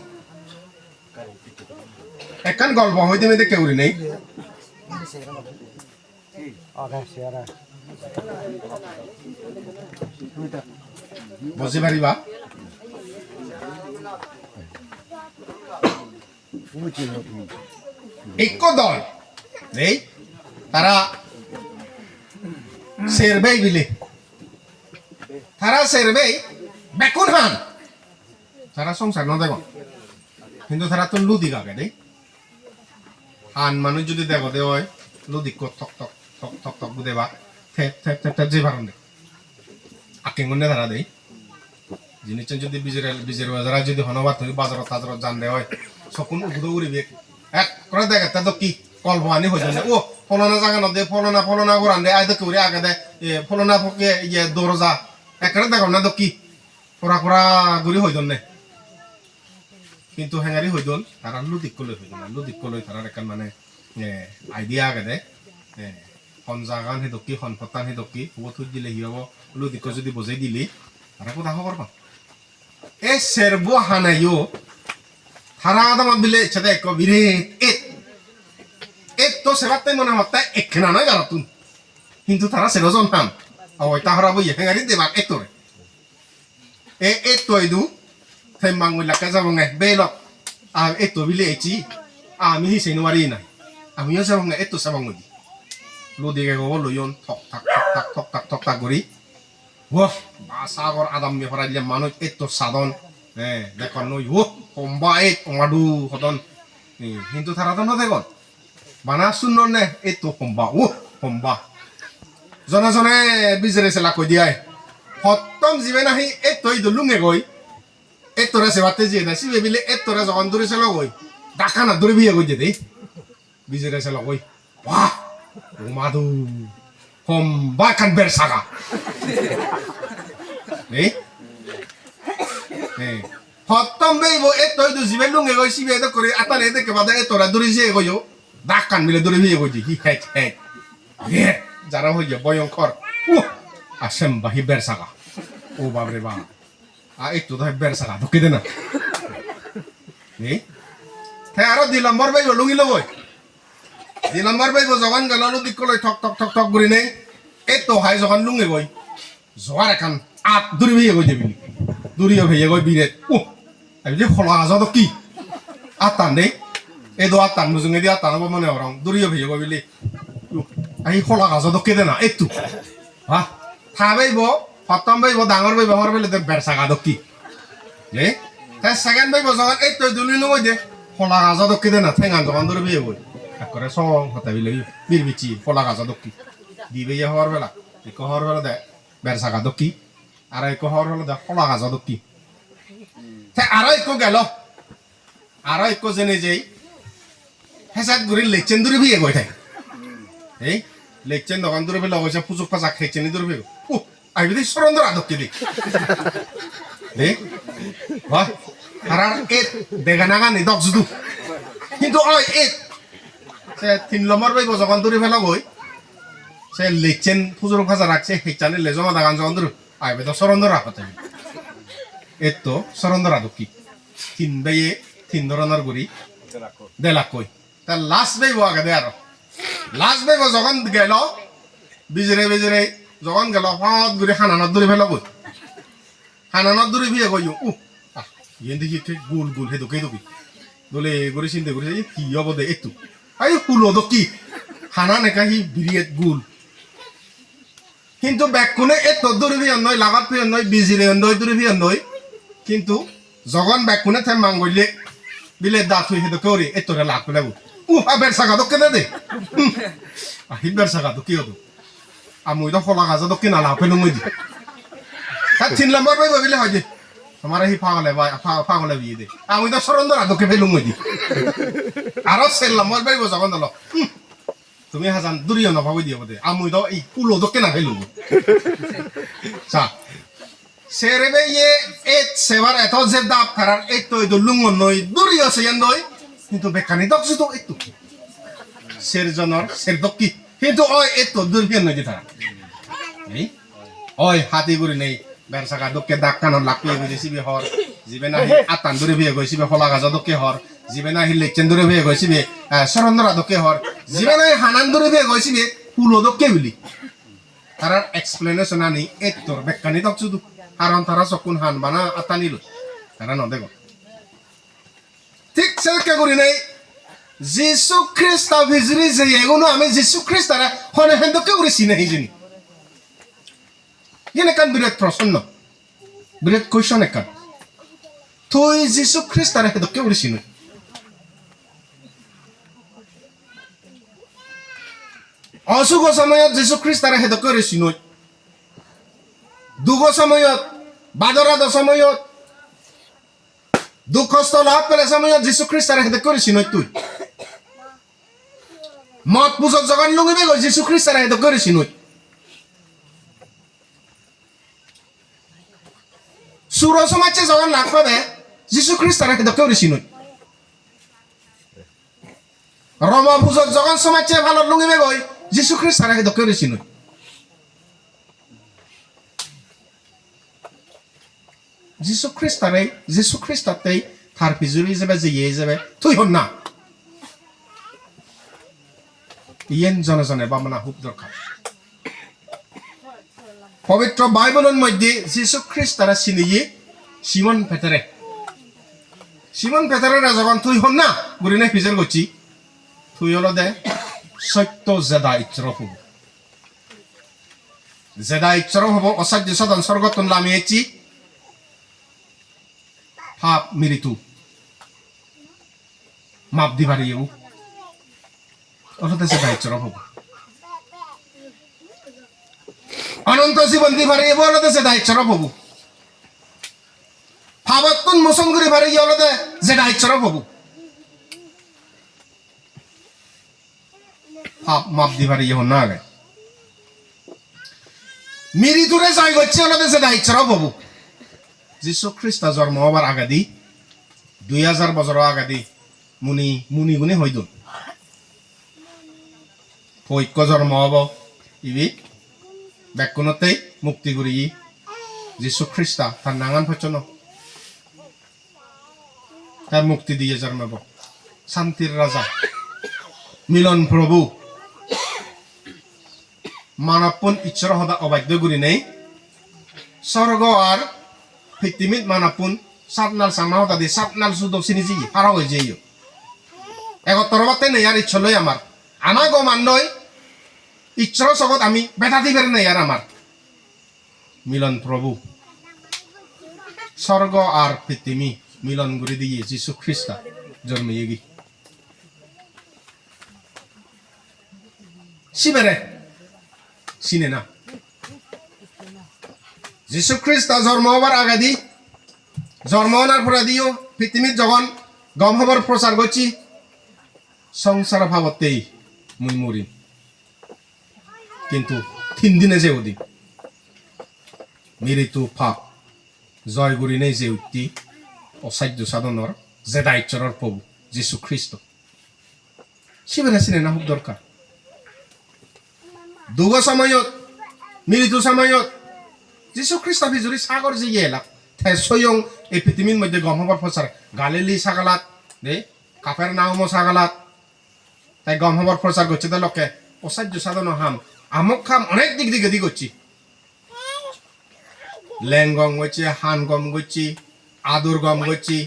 একখান গল্প হইতে মেয়েতে কেউরি নেই বুঝি পারিবা এক দল নেই তারা সেরবেই বিলে তারা সেরবেই বেকুন হান তারা সংসার ন দেখো কিন্তু তারা তো লুদি গাগে দেই হান মানুষ যদি দেখো দে হয় লুদি কো থক থক থক থক থক দেবা থেপ থেপ থেপ থেপ যে পারন দে আকে গন্নে তারা দেই জিনিস যদি বিজের বাজারা যদি হনবা তুমি বাজার তাজার জান দে হয় সকল উগুদো উড়িবে এক করে দেখে তা তো কি কল্প আনি হয়ে যায় ও ফলনা জায়গা ন দে ফলনা গোরান দে আয় দেখে উড়ে আগে দে ফলনা ফকে ইয়ে দরজা একরে দেখো না তো কি কোরা কোরা গুড়ি হয়ে যায় কিন্তু হেঙারি হয়ে দল তারা লুদিক কলৈ তারা একান মানে আইডিয়া আগে দে হন জাগান হে দকি হন ফতান হে দকি ও থুই দিলে হি হব লুদিক যদি বজাই দিলি তারা কোথা খবর পাম এ সেরবো হানাইও তারা আদামাত বিলে ইচ্ছাতে এক বিরে এত তো সেবাতে মনে হতে একখানা নয় গারাতুন কিন্তু তারা সেরজন হান ওই তাহারা বই হেঙারি দেবা এতরে এত ইদু thay mang người lạc cái sao ngày bê lọ eto bile echi mi hi seno wari nai mi yo sao ngày eto sao ngodi lo de go lo yon thok tak tak gori wo ba sagor adam mi hora le mano eto sadon দেখো নই ও কম্বা et omadu hodon কিন্তু তারা তো না দেখো বানা শুনন নে eto কম্বা জনা জনে বিজরে সেলা কই দিয়াই হতম জিবে নাহি eto ইদলুঙে গই এতরা সেবাতে যে না সিবে বিলে এতরা যখন দূরে চলো কই ডাকা না দূরে বিয়ে কই যেতে বিজেরে চলো কই বাহ ও মাদু হম বা কান বের সাগা হতম বেইব এতই দু জিবে লুঙ্গে কই সিবে তো করে আতালে দেখে বাদা এতরা দূরে যে কইও ডাকান মিলে দূরে বিয়ে কই হি হেট যারা হইয়া ভয়ঙ্কর আসেম বাহি বের সাগা ও বাবরে বা itu dah beres salah, tu kita na. হ্যাঁ আরো 2 নম্বর বাইব লুঙ্গি লবই 2 নম্বর বাইব যখন গেল দিক কলে ঠক ঠক ঠক ঠক করি নেই এই তো হাই যখন লুঙ্গে গই জোয়ার এখন আট দূরে ভেয়ে গই দেবি দূরিও ভেয়ে গই বিরে ও আমি যে খোলা আজা তো কি আটান দেই এই দো আটান মুজুঙে দিয়ে আটান মনে হরং দূরিও ভেয়ে গই বিলি আই খোলা আজা তো কেদে না একটু হ্যাঁ থাবাইব প্রথম বাইব ডাঙর বাইব আমার বেলে বেরসা গাদক কি যে তাই সেকেন্ড বাইব যখন এই তো দুলি লুঙ্গই দে খোলা আজা তো কেদে না ঠেঙান যখন দূরে ভেয়ে গই একরে সং হতা বিলে বিরবিচি খোলা আজা তো কি দিবে হওয়ার বেলা এক হওয়ার বেলা দে বেরসা গাদক কি আর এক হওয়ার বেলা দে খোলা আজা তো কি আরো একো গেল আরো একো জেনে যাই হেসাত ঘুরি লেকচেন দূরে ভিয়ে গই থাই এই লেকচেন দোকান দূরে ফেলে অবশ্য পুজুক পাচা খেয়েছেন দূরে ফেলে ও আইবি দেই সরন্দর আদককে দি দে হয় আর এত দেখা নাগা নি দক জুদু কিন্তু ওই এত সে 3 নম্বর বাইব যখন দূরে ফেলা গই সে লেকচেন পুজুক পাচা রাখছে হেচানে লেজমা দাগান যখন দূরে আইবে তো সরন্দর রাখতে এতো সরন্দর আদকি 3 বাইয়ে 3 ধরনের গরি দেলাক কই তা লাস্ট বাইব আগে দে আর লাস্ট বাইব যখন গেল বিজরে বিজরে যখন গেল হট গরি হানানত দূরে ফেলা গই হানানত দূরে বিয়ে গই ও ইয়েন দেখি গোল গোল হে দকে দকি বলে গরি চিন্তা করে কি হব দে একটু আই কুলো দকি হানা নেকা হি বিরিয়েত গোল কিন্তু ব্যাকুনে এত দূরে বিয়ে নয় লাগাত বিয়ে নয় বিজরে নয় দূরে বিয়ে নয় কিন্তু যখন ব্যাকুনে থাই মাঙ্গইলে বিলে দাঁত হয়ে হেদকে ওরে এতরে লাগ পেলাবো ও আবের সাগা দকে দে আহি বের সাগা দকি হতো আমি তো খোলা গাজা দকি না লাভ পেলুম দি তার 3 নম্বর পাইব বিলে হয় যে আমার হি পাগলে ভাই পাগলে বিয়ে দে আমি তো সরন্দর আদকে পেলুম দি আর 4 নম্বর পাইব যখন দল তুমি হাজান দূরিও না ভাবই দিও দে আমি তো এই কুলো দকে না পেলুম সা সেরেবে ইয়ে এত সেবার এত যে দাপ খারার এই তো লুঙ্গন নই দূরি আছে ইয়ান নই কিন্তু বেকানি দকছি তো একটু সের জনর সের দকি কিন্তু ওই এত দূরবিয়ান নই তারা এই ওই হাতি গুরি নেই বেরসাকা দকে দাক কানন লাপিয়ে গেছি বে হর জিবে না আতান দূরে বিয়ে গইছি বে খোলা গাজা দকে হর জিবে না হিলে চেন্দুরে বিয়ে গইছি বে সরন্দরা দকে হর জিবে না হানান দূরে বিয়ে গইছি বে কুলো দকে বিলি তারার এক্সপ্লেনেশন আনি এত বেকানি দকছু কারণ তারা চকুন হান বানা আতানিল তারা নদেগ ঠিক সেরকে করি নাই যিশু খ্রিস্ট ভিজরি যে এগুলো আমি যিশু খ্রিস্ট তারা হনে হেন্দকে উড়ে চিনে হিজিনি ইয়ে কান বিরাট প্রসন্ন বিরাট কোয়েশন একান তুই যিশু খ্রিস্ট তারা হেদকে উড়ে চিনে অসুখ সময়ত যিশু খ্রিস্ট তারা হেদকে উড়ে চিনে দুঃখ সময়ত বাদরাদ সময়ত দুঃখস্থ লাভ পেলে সময়ত যীশু খ্রিস্ট তারা হেদে করেছি নয় তুই মত পুজত জগান লুঙিবে গই যীশু খ্রিস্ট তারা হেদে করেছি নয় সুর সমাজে জগান লাভ পাবে যীশু খ্রিস্ট তারা হেদে করেছি নয় রমা পুজত জগান সমাজে ভালো লুঙিবে গই যীশু খ্রিস্ট তারা হেদে করেছি নয় যীশু খ্রিস্টাতেই থার পিজুরি যাবে যে ইয়ে যাবে তুই হন না ইয়েন জনে জনে বামনা হুব দরকার পবিত্র বাইবেলের মধ্যে যীশু খ্রিস্ট তারা চিনিয়ে সিমন পেতেরে যখন তুই হন না গুরি নাই পিজের গছি তুই হলো দে সত্য জেদা ইচ্ছর হব অসাধ্য সদন স্বর্গতন লামিয়েছি পাপ মৃত্যু মাপ দিবারিও অর্থাৎ সেটা ইচ্ছর হব অনন্ত জীবন দিবারিও অর্থাৎ সেটা ইচ্ছর হব পাপতন মোচন করে বারিও অর্থাৎ সেটা ইচ্ছর হব পাপ মাপ দিবারিও না আগে মৃত্যুরে যাই গচ্ছে অর্থাৎ সেটা ইচ্ছর হব যীশু খ্রিস্ট জন্ম হবার আগাদি 2000 বছর আগাদি মুনি গুণে হইদ ঐক্য জন্ম হব ইবি ব্যাকুণতেই মুক্তি করি যীশু খ্রিস্টা তার নাঙান ফচন তাই মুক্তি দিয়ে জন্মাব শান্তির রাজা মিলন প্রভু মানবপন ঈশ্বর সদা অবাধ্য গুরি নেই স্বর্গ আর পৃথিবীত মানবপন সাতনাল সামনা হতা দিয়ে সাতনাল সুদক চিনি যি হারা হয়ে যাই একত্তরবাতে নেই আর ইচ্ছর লই আমার গমান নয় ঈশ্বর জগৎ আমি বেটা দিবেন নেই আর আমার মিলন প্রভু স্বর্গ আর পৃথিবী মিলন করে দিয়ে যীশু খ্রিস্ট জন্মিয়ে গি শিবেরে চিনে না যীশু খ্রিস্ট জন্ম হবার আগে দি জন্ম হওয়ার পরে দিও পৃথিবীর যখন গম হবার প্রচার করছি সংসার ভাবতেই মুই মরি কিন্তু 3 দিনে যে ওদি মৃত্যু পাপ জয় গুরি নেই যে উক্তি অসাধ্য সাধনের যে দায়িত্বর প্রভু যীশু খ্রিস্ট শিবের চিনে না খুব দরকার দুগ সময়ত মৃত্যু সময়ত যীশু খ্রিস্ট ভিজুরি সাগর যে এলাক তাই স্বয়ং এই পৃথিবীর মধ্যে গম হবার প্রচার গালিলি সাগালাত দে কাপের নাম সাগালাত তাই গম হবার প্রচার করছে তো লোকে অসাধ্য সাধন হাম আমক খাম অনেক দিক দিকে দি করছি লেং গম করছি হান গম করছি আদুর গম করছি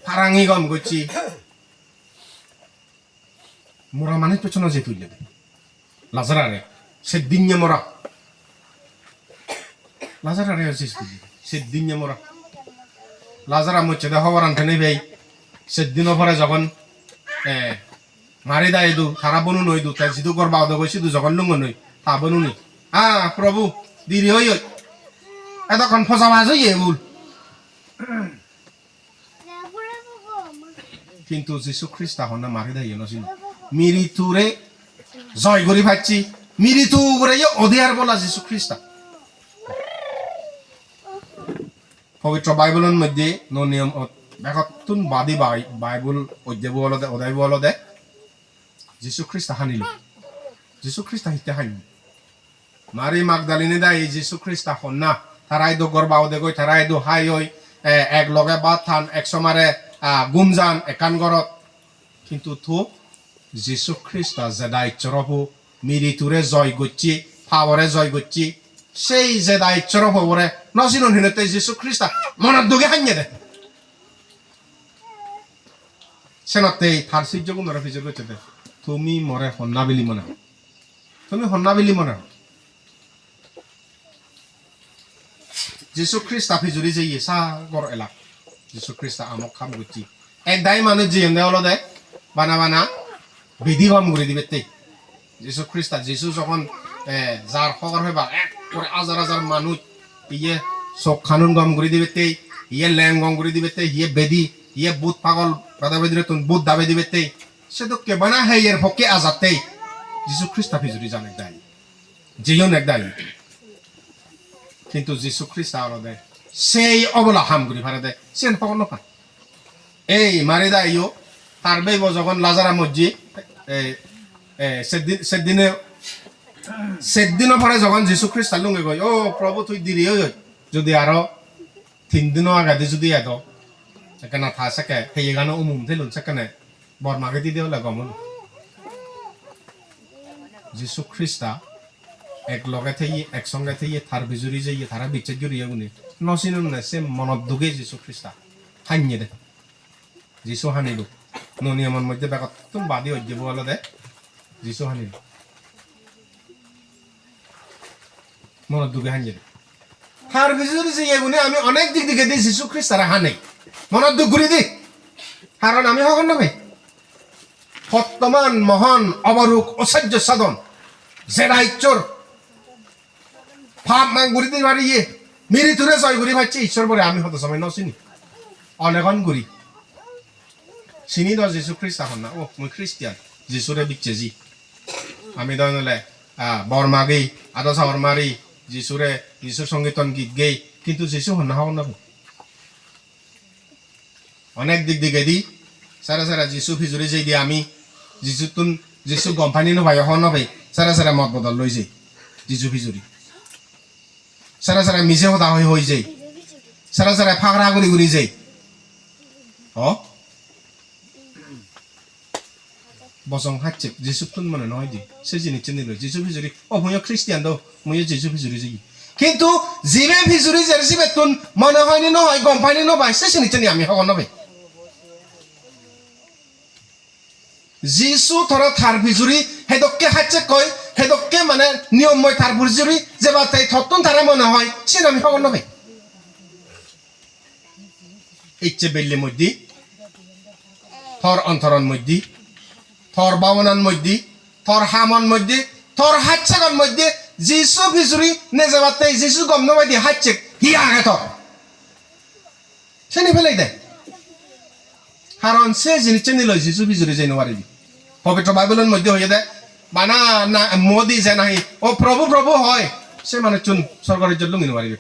ফারাঙ্গি গম করছি মোরা মানে পেছনে যে তুই দেবে লাজারারে সে দিনে মোরা লাজারারে সে দিনে মোরা লাজারা মরছে দেখো আনতে নেই ভাই সেদিনও পরে যখন মারি দায় দু তারা বনু নই দু তাই সিধু করবা ওদের কইছি দু যখন লুঙ্গ নই তা বনু নি প্রভু দিদি হই এতক্ষণ ফসা মাছ হইয়ে ভুল কিন্তু যীশু খ্রিস্ট এখন না মারি দাই নছিল মৃত্যুরে জয় করি পাচ্ছি মৃত্যু করে অধিয়ার বলা যীশু খ্রিস্ট পবিত্র বাইবেলের মধ্যে নো নিয়ম দেখুন বাদী বাইবেল অধ্যায় অধ্যায় বলদে যীশু খ্রিস্ট হানিল যীশু খ্রিস্ট হিতে হানি মারি মাগদালিনে দা এই যীশু খ্রিস্ট হন না তারাই দো গর্বা ওদে গই তারাই দো হাই হই এক লগে বাদ থান একশো মারে গুমজান একান গরত কিন্তু তো যীশু খ্রিস্ট জেদা ইচ্ছরব মৃত্যুরে জয় করছি ফাওয়ারে জয় করছি সেই জেদা ইচ্ছরব বরে নসিনন হিনতে যীশু খ্রিস্ট মনের দুগে হানিয়ে দে সেনতে থার সূর্য গুণরা ফিজর করতে দে তুমি মরে হন্নাবিলি মনে তুমি হন্নাবিলি মনে যীশু খ্রিস্ট ফিজুরি যে সাগর এলাক যীশু খ্রিস্ট আমক খাম গুচি এক দাই মানুষ যে হলো দে বানা বানা বিধি ভাম ঘুরে দিবে তে যীশু খ্রিস্ট যীশু যখন যার খবর হইবা এক করে হাজার হাজার মানুষ ইয়ে চোখ খানুন গম ঘুরে দিবে তে ইয়ে ল্যাং গম ঘুরে দিবে তে ইয়ে বেদি ইয়ে বুধ পাগল বাদাবেদিরে তুন বুধ দাবে দিবে তে সে তো কে বানা হে এর পক্ষে আজাতে যীশু খ্রিস্ট ফিজুরি জানে দাই যেও এক দাই কিন্তু যীশু খ্রিস্ট আলো দেয় সেই অবলা হাম ঘুরি ফারে দেয় সে খবর নপা এই মারি দাইও তার বেব যখন লাজারা মসজি সেদিনও পরে যখন যীশু খ্রিস্ট লুঙ্গে গই ও প্রভু তুই দিলি যদি আরো 3 দিনও আগে যদি এত সেখানে থা সেকে সেই গানো উমুম থেলুন সেখানে বর্মাকে দি দেওয়া গমন যীশু খ্রিস্টা এক লগে থেকে একসঙ্গে থেকে থার বিজুরি যাইয়ে তারা বিচ্ছেদ জড়িয়ে গুনি নসিনুন না সে মনত দুগে যীশু খ্রিস্টা হানিয়ে দে যীশু হানিল নিয়মের মধ্যে ব্যাপার তুমি বাদী হয়ে যাব হলো দে যীশু হানিল মনত দুগে হানিয়ে দে থার বিজুরি যাইয়ে গুনি আমি অনেক দিক দিকে দিই যীশু খ্রিস্টারা হানে মনত দুখ ঘুরি দি কারণ আমি হকন নবে বর্তমান মহান অবরূপ অসাধ্য সাধন জেরা ইচ্ছর ভাব মাং ঘুরি দিই মারিয়ে মৃত্যুরে জয় ঘুরি পাচ্ছি ঈশ্বর বলে আমি হতো সময় নচিনি অনেকন ঘুরি চিনি দ যীশু খ্রিস্ট এখন না ও মই খ্রিস্টিয়ান যীশুরে বিচ্ছে জি আমি দলে বর্মা গেই আদা সাবর মারি যীশুরে যীশু সঙ্গীতন গীত গেই কিন্তু যীশু হন না হন না অনেক দিক দিকে দি সারা সারা যীশু ফিজুরি যাই দিয়ে আমি যীশু গম্পানি নভাই হন নভাই সারা সারা মত বদল লই যাই যীশু ফিজুরি সারা সারা মিছে হতা হয়ে যাই সারা সারা ফাগরা গুড়ি গুড়ি যাই বসং হাচ্ছে যিশু তুন মনে নয় দি সে জিনিস নিল যিশু ভিজুরি মুইও খ্রিস্টিয়ান দো মুইও যিশু ভিজুরি যাই কিন্তু জিবে ভিজুরি জারসিবে তুন মনে হয়নি নহয় গম পাইনি নবাই সে জিনিস নি আমি হব নবে যিশু থরা থার ভিজুরি হেদককে হাচ্ছে কয় হেদককে মানে নিয়মময় থার ভিজুরি যে বাতাই থতুন তারা মনে হয় সে আমি হব নবে ইচ্ছে বেল্লে মধ্যে থর অন্তরন মধ্যে থর বামনান মধ্যে থর হামন মধ্যে থর হাচ্ছাগন মধ্যে যিশু ভিজুরি নেজাবাতে যিশু গম নবাইদি হাচ্ছে হি আগে থর সেনি ফেলাই দেয় কারণ সে জিনিস নিল যিশু ভিজুরি যাই নবারিবি পবিত্র বাইবেলের মধ্যে হয়ে দেয় বানা না মোদি যে নাহি ও প্রভু প্রভু হয় সে মানে চুন সরকারের জন্য লুঙ্গি নবারিবি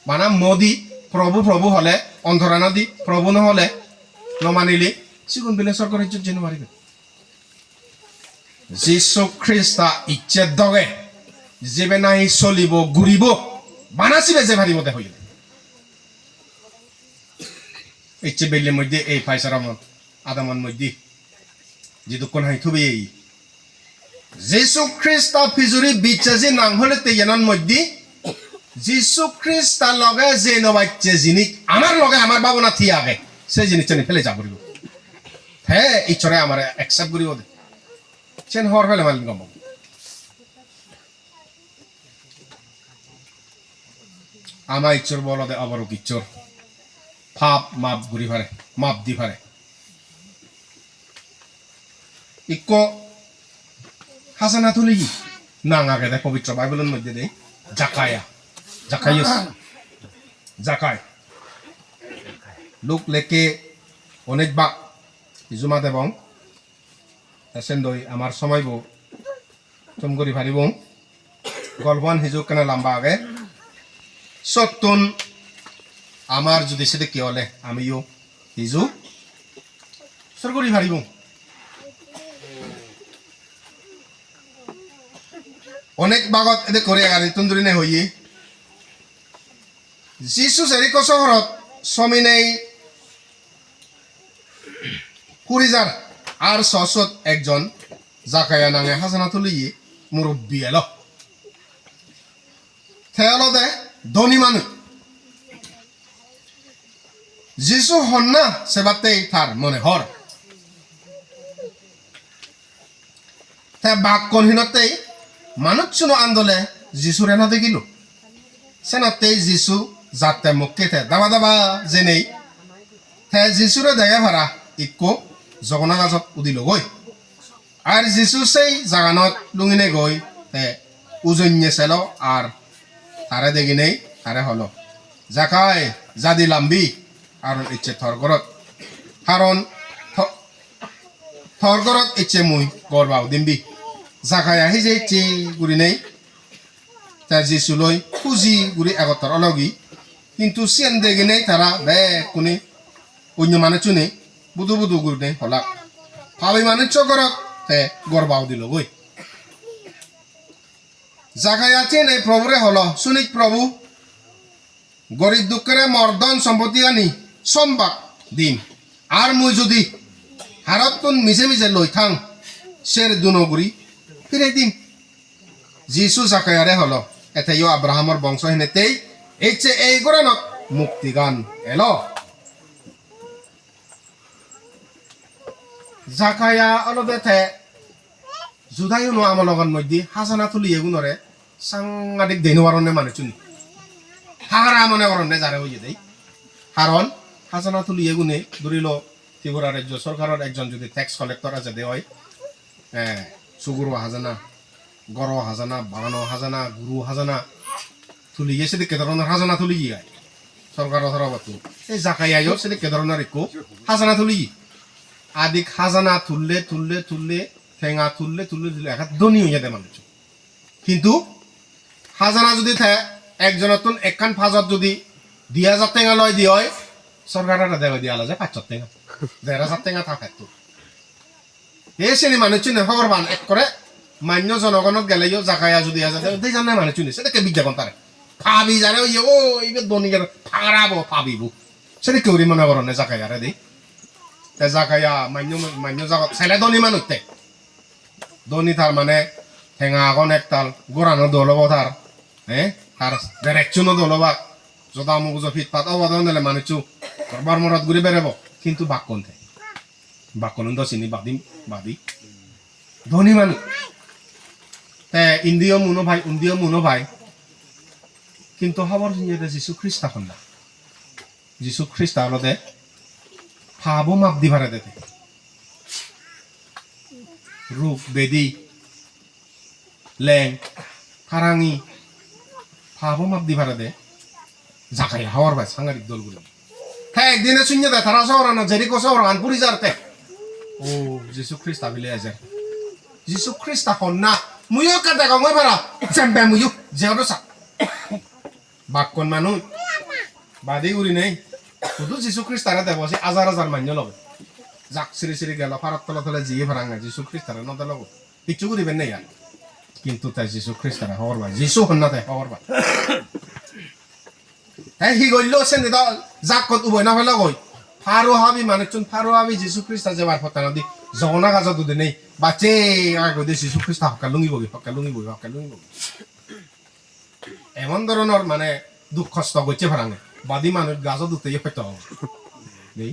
বানা মোদি প্রভু প্রভু হলে অন্ধরানা দি প্রভু নহলে নমানিলে সিগুন বিলে সরকারের জন্য নবারিবি যিশু খ্রিস্টা ইচ্ছে দগে যেবে নাই চলিব ঘুরিব বানাসিবে যে ভারি মতে হইলে ইচ্ছে বেলের মধ্যে এই ফাইসারাম আদামান মধ্যে যে দুঃখ হাই থুবে এই যিশু খ্রিস্টা ফিজুরি বিচাজি নাং হলে তেয়ানন মধ্যে যিশু খ্রিস্টা লগে যে নবাইছে জিনিস আমার লগে আমার বাবনা থি আগে সেই জিনিসটা নি ফেলে যাবরিব হে ইচ্ছরে আমার অ্যাকসেপ্ট করিব দে চেন হওয়ার ফেলে মালিক গম আমার ইচ্ছর বলদে আবারও ইচ্ছর ফাপ মাপ ঘুরি ফারে মাপ দি ফারে ইকো হাসানা তুলি নাঙাকে দেয় পবিত্র বাইবেলের মধ্যে দেয় জাকায়া জাকাইস জাকায় লোক লেকে অনেক বা ইজুমা দেবং এসেন্দই আমার সময় বো তুম করি ফারিব গল্পন হিজুক কেন লম্বা আগে সত্তন আমার যদি সেটা কি হলে আমিও হিজু সর করি ফারিব অনেক বাগত এতে করে গাড়ি তুন্দুরি নে হইয়ে যিশু জেরিকো শহরত সমিনেই কুড়িজার আর সসত একজন জাকায়া নাঙে হাসানা তুলিয়ে মুরব্বী এলো থেয়ালো দে ধনী মানুষ যিশু হন না সেবাতেই তার মনে হর তে বাক্যহীনতেই মানুষ শুনো আন্দোলে যিশু রেনা দেখিল সেনাতেই যিশু যাতে মুখে থে দাবা দাবা যে নেই থে যিশুরে দেয়া ভাড়া ইকো জগনা গাছত উদিল গই আর যিশু সেই জাগানত লুঙিনে গই তে উজন্যে চেল আর তারে দেখি নেই তারে হলো জাকায় জাদি লাম্বি আর ইচ্ছে থরগরত কারণ থরগরত ইচ্ছে মুই গরবাও দিম্বি জাকায় আহি যে ইচ্ছে গুড়ি নেই তা যিশু লই খুঁজি গুড়ি আগতর অলগি কিন্তু সিয়ান দেখি নেই তারা বে কোনি অন্য মানুষ নেই বুধু বুধু গুড়ি নেই হলাক ভাবি মানুষ চকরত তে গরবাও দিল গই জাকায় আছে নেই প্রভুরে হলো শুনিক প্রভু গরিব দুঃখের মর্দন সম্পত্তি আনি সম্বাক দিন আর মুই যদি হারতন মিশে মিশে লই থাং সের দুনগুড়ি ফিরে দিন যিশু জাকায়ারে হলো এতেও আব্রাহামর বংশ হেনেতেই এইচে এই গরানত মুক্তিগান এলো জাকায়া অলবেতে জুদাইও নো আমলগন মধ্যে হাসানা তুলি এগুনরে সাংঘাতিক দেনুয়ারণে মানে চুনি হারা মনে করণে যারে হইয়ে দেই কারণ হাসানা তুলি এগুনে ধরিল ত্রিপুরা রাজ্য সরকারের একজন যদি ট্যাক্স কালেক্টর আছে দে হয় সুগুরু হাজানা গড় হাজানা বাগানো হাজানা গুরু হাজানা তুলি গিয়ে সেদিকে ধরনের হাজানা তুলি গিয়ে সরকার ধরাবাতো এই জাকাই আইও সেদিকে ধরনের একটু হাজানা তুলি আদিক হাজানা তুললে তুললে তুললে ঠেঙা তুললে তুললে তুললে এক ধনী হইয়া দেয় মানুষ কিন্তু হাজানা যদি একজনের তুন একখান ফাজত যদি ২,০০০ টেঙা লয় দিয়ে হয় সরকার দেওয়া দিয়া যায় ৫০০ টেঙা ১,৫০০ টেঙা থাকে তো এই শ্রেণী মানুষ চিনে খবর বান এক করে মান্য জনগণক গেলেও জাকায়া যদি আছে জানে মানুষ চিনে সেটাকে বিজ্ঞাপন তারে ফাবি জানে ও এইবার দনিকের ফাগরাবো ফাবিবো সেটা কেউরি মনে করো না জাকায়ারে দেই তে জাকায়া মান্য জাগত ছেলে ধনী মানুষ তে ধনী তার মানে ঠেঙা আগন একতাল গোড়ানো দলব তার তার ডাইরেকশনও দলবা যদা মুগুজ ফিটপাত অবাদন দিলে মানুষ করবার মরত ঘুরে বেড়াব কিন্তু বাক্যন থে বাক্যন চিনি বাদি ধনী মানুষ তে ইন্দিয় মুনো ভাই কিন্তু খবর শুনিয়ে যিশু খ্রিস্ট এখন না যিশু খ্রিস্ট আলতে ফাবো মাপ দি ভাড়া দেতে রূপ বেদি লেং হারাঙি ফাবো মাপ দি ভাড়া দে জাকাই হাওয়ার ভাই সাংঘাতিক দলগুলো হ্যাঁ একদিনে শুনিয়ে দেয় তারা শহর আনা জেরিকো শহর আনপুরি যারতে ও যিশু খ্রিস্ট আবিলে আছে যিশু খ্রিস্ট এখন না মুইও কাটে গঙ্গই ভাড়া চেম্পে মুইও যেও সা বাক্যন মানুষ বাদি উড়ি নেই শুধু যিশু খ্রিস্ট তারা দেব সে হাজার হাজার মান্য লবে যাক সিরি সিরি গেল ফারাত তলা তলে জিয়ে ভাড়াঙ্গা যিশু খ্রিস্ট তারা নদে লব কিচ্ছু করিবেন নেই আর কিন্তু তাই যিশু খ্রিস্ট তারা হওয়ার ভাই যিশু হন না তাই হওয়ার ভাই হ্যাঁ হি গইল সে নিদা যাক কত উবই না ফেলা গই ফারো হাবি মানুষজন ফারো হাবি যিশু খ্রিস্ট যাবার ফতা নদী জগনা গাজা দুদে নেই বাচ্চে আগে দে যিশু খ্রিস্ট হকা লুঙ্গি বগি এমন ধরনের মানে দুঃখ কষ্ট করছে ভাড়াঙ্গে বাদি মানুষ গাজা দুতে পেতে হবে দেই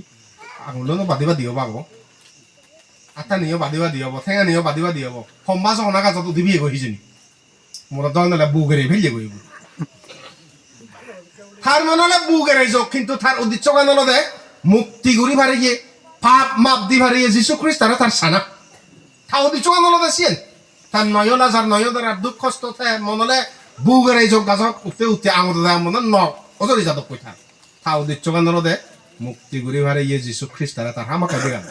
আঙুলনো বাদিবা দিও বাবো আটা নিও বাদিবা দিও ঠেঙা নিও বাদিবা দিও সম্বা জগনা গাজা দুদি বিয়ে গই হিজনি মোর দল নলে বুগেরে ফেলিয়ে গইব তার মনলে বুগেরে যোগ কিন্তু তার উদ্দেশ্য গানল দে মুক্তি গুরি ভারিয়ে পাপ মাপ দি ভারিয়ে যিশু খ্রিস্ট তার সানা তা উদ্দেশ্য গানল দে সিয়েন তার নয়ন হাজার দুঃখ কষ্ট মনলে বুগেরে যোগ গাজক উঠতে আঙুল দেয় মনে ন অজরি যাদব কই থাক তা উদ্দেশ্য গানল দে মুক্তি গুরি ভারিয়ে যিশু খ্রিস্ট তার হামাকা দিগান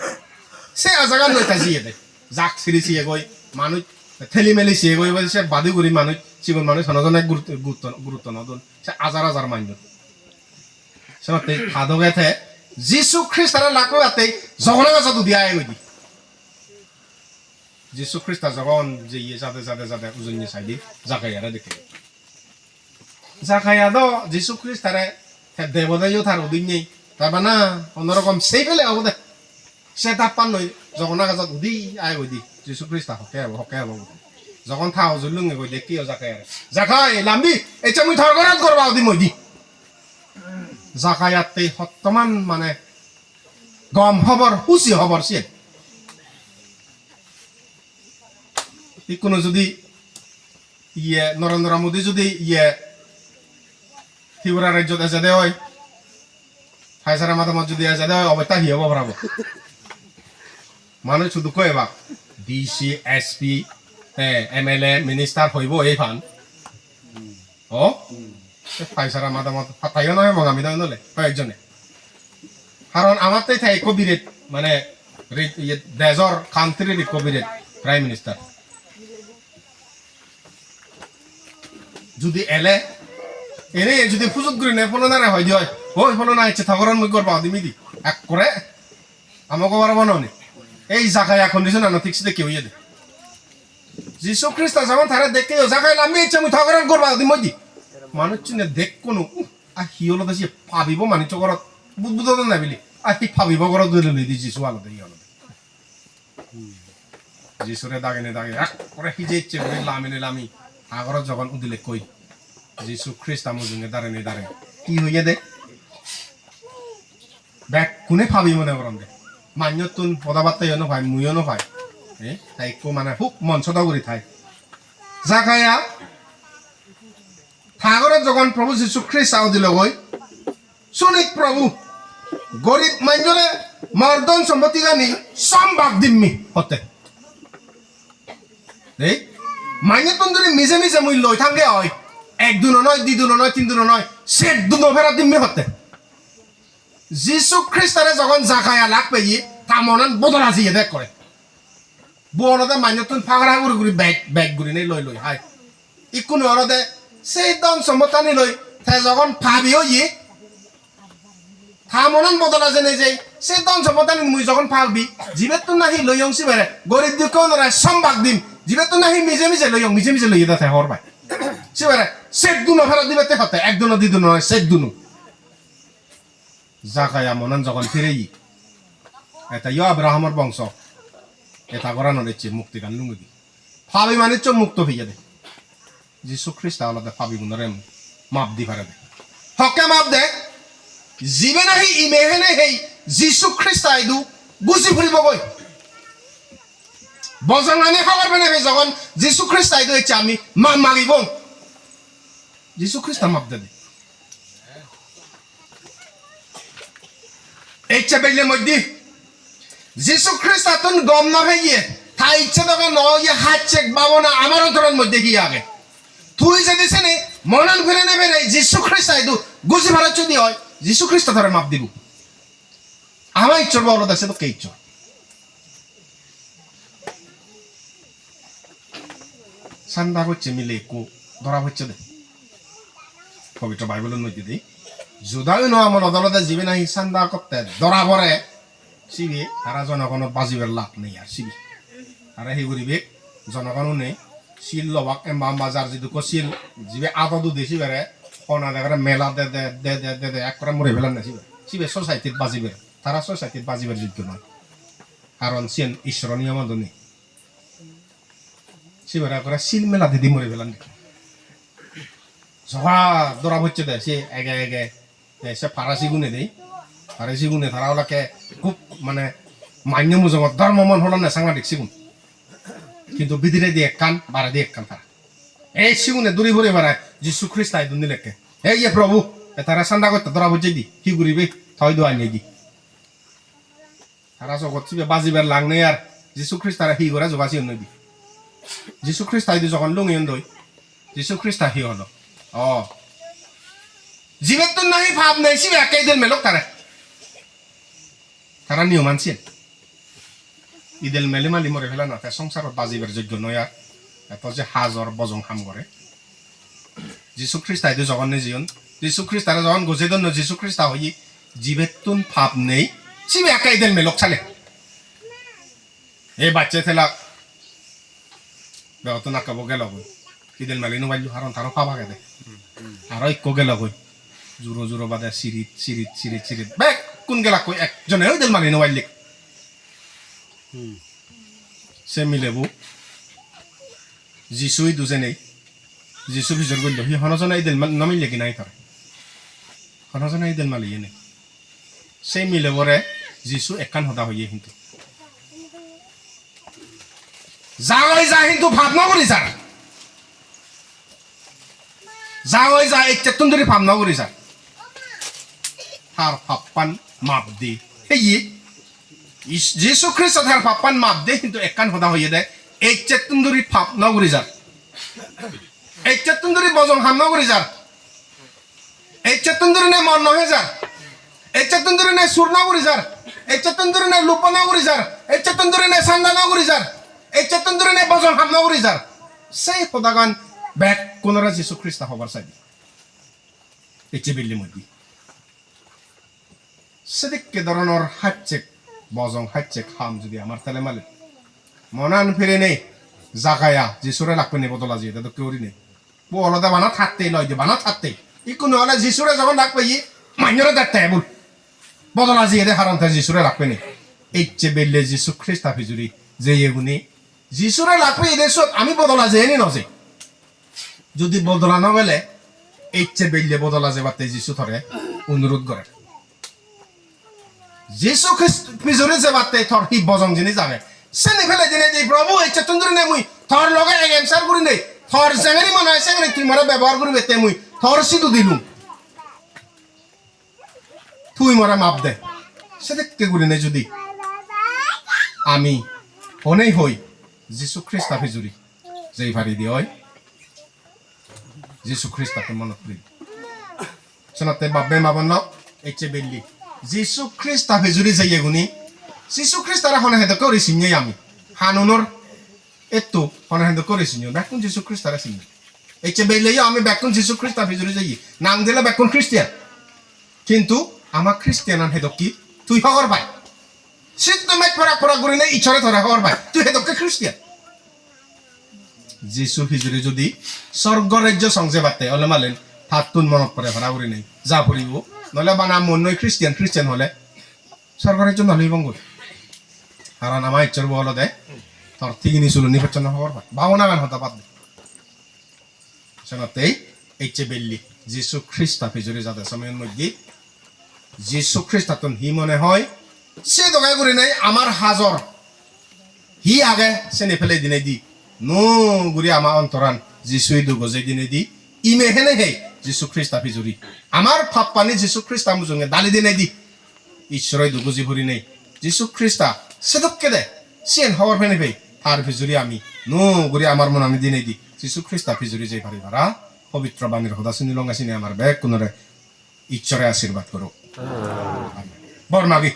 সে আজাগান নয় তাই জিয়ে দে জাক সিরি সিয়ে গই মানুষ ঠেলি মেলি সিয়ে গই সে বাদি গুরি মানুষ জীবন মানুষ সনজনে গুরুত্ব নদন সে হাজার হাজার মান্য সে খাদকে থে যিশু খ্রিস্ট তারা লাখো এতে জগনা গাছা দিয়া গই দি যিশু খ্রিস্ট জগন যে ইয়ে যাতে উজনি চাইদি জাকাইয়ারে দেখে জাকাইয়া দ যিশু খ্রিস্ট তারে দেবদাইও তার উদিন নেই তারপর না অন্যরকম সেই ফেলে হবো দে সে তাপ পান নই জগনা গাছা উদি আয় গই দি যিশু খ্রিস্ট হকে হবো যখন থাও জুলুঙে গই দেখি জাকাই লাম্বি এটা মুই ধরকরাত করবা দি মই দি জাকায়াতে বর্তমান মানে গম হবর হুসি হবর সে কোনো যদি ইয়ে নরেন্দ্র মোদী যদি ইয়ে ত্রিপুরা রাজ্যত এসে হয় ফাইসারা মাতামত যদি এসে হয় অবস্থা হি হব ভরাব মানুষ শুধু কয় বা ডিসি এসপি এমএলএ মিনিস্টার হইব এই ফান ও ফাইসারা মাতামত ফাটাইও নয় মগামি নয় নলে কয়েকজনে কারণ আমার তাই থাকে কবিরেট মানে দেশর কান্ট্রির কবিরেট প্রাইম মিনিস্টার যদি এলে এনে যদি সুযোগ করে নেই ফলো না হয় দিয়ে ওই ফলো না ইচ্ছে থাকরণ মুখ করবা দিমি দি এক করে আমাকে পারবো না এই জায়গায় কন্ডিশন আনো ঠিক সিধে কেউ ইয়ে দে যিশু খ্রিস্ট যখন তারা দেখে জায়গায় আমি ইচ্ছা মুই থাকরণ করবা দিম দি মানুষ চিনে দেখ কোনো আর হিওলো দেশে ভাবিব মানুষ ঘরত বুদ্ধ নাই বলি আর ঠিক ভাবিব ঘরত ধরে লই দি যিশু আলাদা ই আলাদা যিশুরে দাগে এক করে হিজে ইচ্ছে করে লামি আগরত যখন উদিলে কই যিশু খ্রিস্ট আমার জন্য দাঁড়ে কি হইয়া দে ব্যাগ কোনে ভাবি মনে করম দে মান্যতুন পদাবার্তাইও নভাই মুইও নভাই তাইকো মানে খুব মঞ্চটা করে থাই জাকায়া সাগরত যখন প্রভু যিশু খ্রিস্ট আও দিল গই শুনিত প্রভু গরিব মাঞ্জলে মর্দন সম্পত্তি গানি সম্ভাগ দিম্মি হতে দেই মাইনেতুন যদি মিজে মুই লই থাঙ্গে হয় এক দুনো নয় দুই দুনো নয় তিন দুনো নয় সে দুনো ফেরা দিম্মি হতে যিশু খ্রিস্টারে যখন জাকায়া লাগ পেয়ে তা মনান বদলা জিয়ে দেখ করে বড়দে মাইনেতুন ফাগরা গুড়ি ব্যাগ গুড়ি নেই লই হাই ইকুন হরদে সেই দন সম্পত্তি লই তাই যখন ভাবিও ইয়ে থা মনন বদলা জেনে যাই সেই দন সম্পত্তি মুই যখন ভাবি জীবের তো নাহি লই অংশি বেড়ে গরিব দুঃখ নয় সম্ভাগ দিম জীবের তো নাহি মিজে লই দা থাই হর ভাই সে বেড়ে সেট দুনো ফেরা দিবে হতে এক দুনো দুই দুনো নয় সেট দুনো জাকায়া মনন যখন ফিরে এটা ইয় আব্রাহামর বংশ এটা করানো দিচ্ছে মুক্তি গান লুঙ্গি ফাবি মানে চো মুক্ত হইয়া দে যিশু খ্রিস্ট আলাদা ফাবি গুণরে মাপ দি পারে হকে মাপ দে জীবে নাহি ইমেহেনে হেই যিশু খ্রিস্ট আইদু গুছি ফুরিব গই বজঙানে খাবার বেনে হে যখন যিশু খ্রিস্ট আইদু হচ্ছে আমি মা মাগিব যিশু খ্রিস্ট মাপ দে এইচে বেলে মধ্যে যিশু খ্রিস্ট আতুন গম না হইয়ে তাই ইচ্ছে তবে নয় হাত চেক বাবো না আমার অন্তরের মধ্যে কি আগে তুই যে দিছে নে মনন ফিরে নেবে রে যিশু খ্রিস্ট আইদু গুছি ভাড়া যদি হয় যিশু খ্রিস্ট ধরে মাপ দিব আমার ইচ্ছর বড় দেশে তো কে ইচ্ছর সান্দা হচ্ছে মিলে কো ধরা হচ্ছে দে পবিত্র বাইবেলের মধ্যে দিই যদাও ন আমার আদালতে জীবে নাই সান্দা করতে ধরা পড়ে সিবি তারা জনগণের বাজিবের লাভ নেই আর সিবি তারা সেই করিবে জনগণও নেই শিল লবাক এমবা বাজার যদি কছিল জিবে আদু দেশি বেড়ে কনা দেখে মেলা দে দে দে দে দে দে এক করে মরে ফেলান না সিবে সিবে সোসাইটির বাজিবে তারা সোসাইটির বাজিবের যোগ্য নয় কারণ সিন ঈশ্বর নিয়ম নেই সিবেরা করে শিল মেলা দিদি মরে ফেলান সভা দরা হচ্ছে দে সে এগে এগে সে ফারাসি গুনে দেই ফারাসি গুনে তারা ওলাকে খুব মানে মান্য মুজমত ধর্ম মন হল না সাংঘাতিক সিগুন কিন্তু বিধিরে দিয়ে কান বাড়া দিয়ে কান তারা এই সিগুনে দূরে ঘুরে বেড়ায় যিশু খ্রিস্ট আই দুন দিলেকে এই যে প্রভু তারা সান্দা করতে ধরা বুঝে দি কি ঘুরিবে থই দোয়া নিয়ে দি তারা জগৎ চিবে বাজিবার লাং নেই আর যিশু খ্রিস্ট তারা হি করে যোগাছি নই দি যিশু খ্রিস্ট আই যখন লুঙিয়ন দই যিশু খ্রিস্ট হি হলো ও জীবের তো নাই ভাব নেই সিবে একাই দিল মেলক তারা নিয়ম আনছেন ইদেল মেলে মালি মরে ফেলা না তাই সংসারত বাজিবার যোগ্য নয় আর এত যে হাজর বজং হাম করে যিশু খ্রিস্ট আইদু জগন্নে জীবন যিশু খ্রিস্ট তারা যখন গোজে দন যিশু খ্রিস্ট হই জীবের তুন ভাব নেই সিবে একাই দিল মেলক চালে এই বাচ্চা থেলা বেহতো নাকাবো গেল গই ইদেল মেলি নোবাইলু হারণ তারও পাবা গে দে আর ঐক্য গেল গই জুরো জুরো বাদে সিরিত সিরিত সিরিত সিরিত বেক কোন গেলা কই একজনে ইদেল মালি নোবাইল সে মিলেবু যিশুই দুজে নেই যিশু ভিজর গল্য হি হনজনা ইদেল নমিলে কি নাই তার হনজনা ইদেল মালিয়ে নেই সে মিলেবরে যিশু একান হদা হইয়ে কিন্তু যাওয়াই যা কিন্তু ভাবনা করি স্যার যাওয়াই যা এক চেতন ধরে ভাবনা করি স্যার তার পাপ্পান মাপ দি এই যিশু খ্রিস্ট তার পাপ্পান মাপ দে কিন্তু একান হদা হইয়ে দেয় এই চেতন ধরে ভাবনা করি যার এই চেতন ধরে বজং হামনা করি যার এই চেতন ধরে নে মন নহে যার এই চেতন ধরে নে সুর না করি যার এই চেতন ধরে নে লুপ না করি যার এই চেতন ধরে নে সান্দা না করি যার এই চেতন ধরে নে বজং হামনা করি যার সেই খোদাগান ব্যাক কোনরা যিশু খ্রিস্ট হবার চাই এই চেবিল্লি মধ্যে সেদিকে ধরনের হাইচেক বজং হাইচেক হাম যদি আমার তালে মালে মনান ফিরে নেই জাগায়া যিশুরে লাগবে নেই বদলা দিয়ে তো কেউরি নেই বো আলাদা বানা থাকতেই লয় যে বানা থাকতেই ই কোনো হলে যিশুরে যখন লাগবে ই মাইনরে দেখতে বল বদলা দিয়ে দে হারন তাই যিশুরে লাগবে নেই এই যে বেললে যিশু খ্রিস্ট হাফিজুরি যে এগুনি যিশুরে লাগবে এই দেশত আমি বদলা যেয়ে নি নজে যদি বদলা না গেলে এই যে বেললে বদলা যাবাতে যিশু ধরে অনুরোধ করে যিশু খ্রিস্ট পিজরে যাবাতে থর হি বজং জিনি যাবে সেনে ফেলে দিনে যে প্রভু এই চেতন ধরে নে মুই থর লগে এনসার করি নেই থর সেঙ্গেরি মনে হয় সেঙ্গেরি তুই মরা ব্যবহার করবে তে মুই থর সিধু দিলুম তুই মরা মাপ দে সেদিকে করি নেই যদি আমি হনেই হই যিশু খ্রিস্ট হাফিজুরি যেই ভারি দিয়ে হয় যিশু খ্রিস্ট আপনি মনে করি শোনাতে বাব্বে মাবন্ন এইচে বেল্লি যিশু খ্রিস্ট হাফিজুরি যাইয়ে গুনি যিশু খ্রিস্ট তারা হনে হেদে করে সিনিয়ে আমি হানুনর এতো হনে হেদে করে সিনিয়ে বেকুন যিশু খ্রিস্ট তারা সিনিয়ে এইচে বেল্লি আমি বেকুন যিশু খ্রিস্ট হাফিজুরি যাইয়ে নাম দিলে বেকুন খ্রিস্টিয়ান কিন্তু আমার খ্রিস্টিয়ান হেদক কি তুই হগর ভাই সিদ্ধ মেট ফরা ফরা করি না ইচ্ছরে ধরা হগর ভাই তুই হেদককে খ্রিস্টিয়ান যিশু হিজুরি যদি স্বর্গ রাজ্য সংজে বাতে হলে মালেন হাতুন মনত পরে ভরা করি নেই যা ফুরিব নহলে বানা মন নয় খ্রিস্টিয়ান খ্রিস্টিয়ান হলে স্বর্গ রাজ্য নহলেই বঙ্গ কারণ আমার ইচ্ছর বলো দে তোর ঠিকই চুলো নি পছন্দ খবর পাই ভাবনা গান হতে পারবে শোনাতেই এইচে বেল্লি যিশু খ্রিস্ট ফিজুরি যাতে সময়ের মধ্যে যিশু খ্রিস্ট হি মনে হয় সে দোকায় করে নাই আমার হাজর হি আগে সে নেফেলে দিনে দি নো গুরি আমার অন্তরান যিশুই দুগজে দিনে দি ইমে হেনে হে যিশু খ্রিস্ট ফিজুরি আমার ফাপ পানি যিশু খ্রিস্ট মুজুঙে দালি দিনে দি ঈশ্বরই দুগুজি ভরি নেই যিশু খ্রিস্টা সেদককে দে সেন হওয়ার ফেনে ভাই তার ফিজুরি আমি নো গুরি আমার মন আমি দিনে দি যিশু খ্রিস্টা ফিজুরি যে পারি ভাড়া পবিত্র বাণীর সদাসিনী লঙ্গাসিনী আমার ব্যাগ কোনরে ঈশ্বরে আশীর্বাদ করো বর মাগি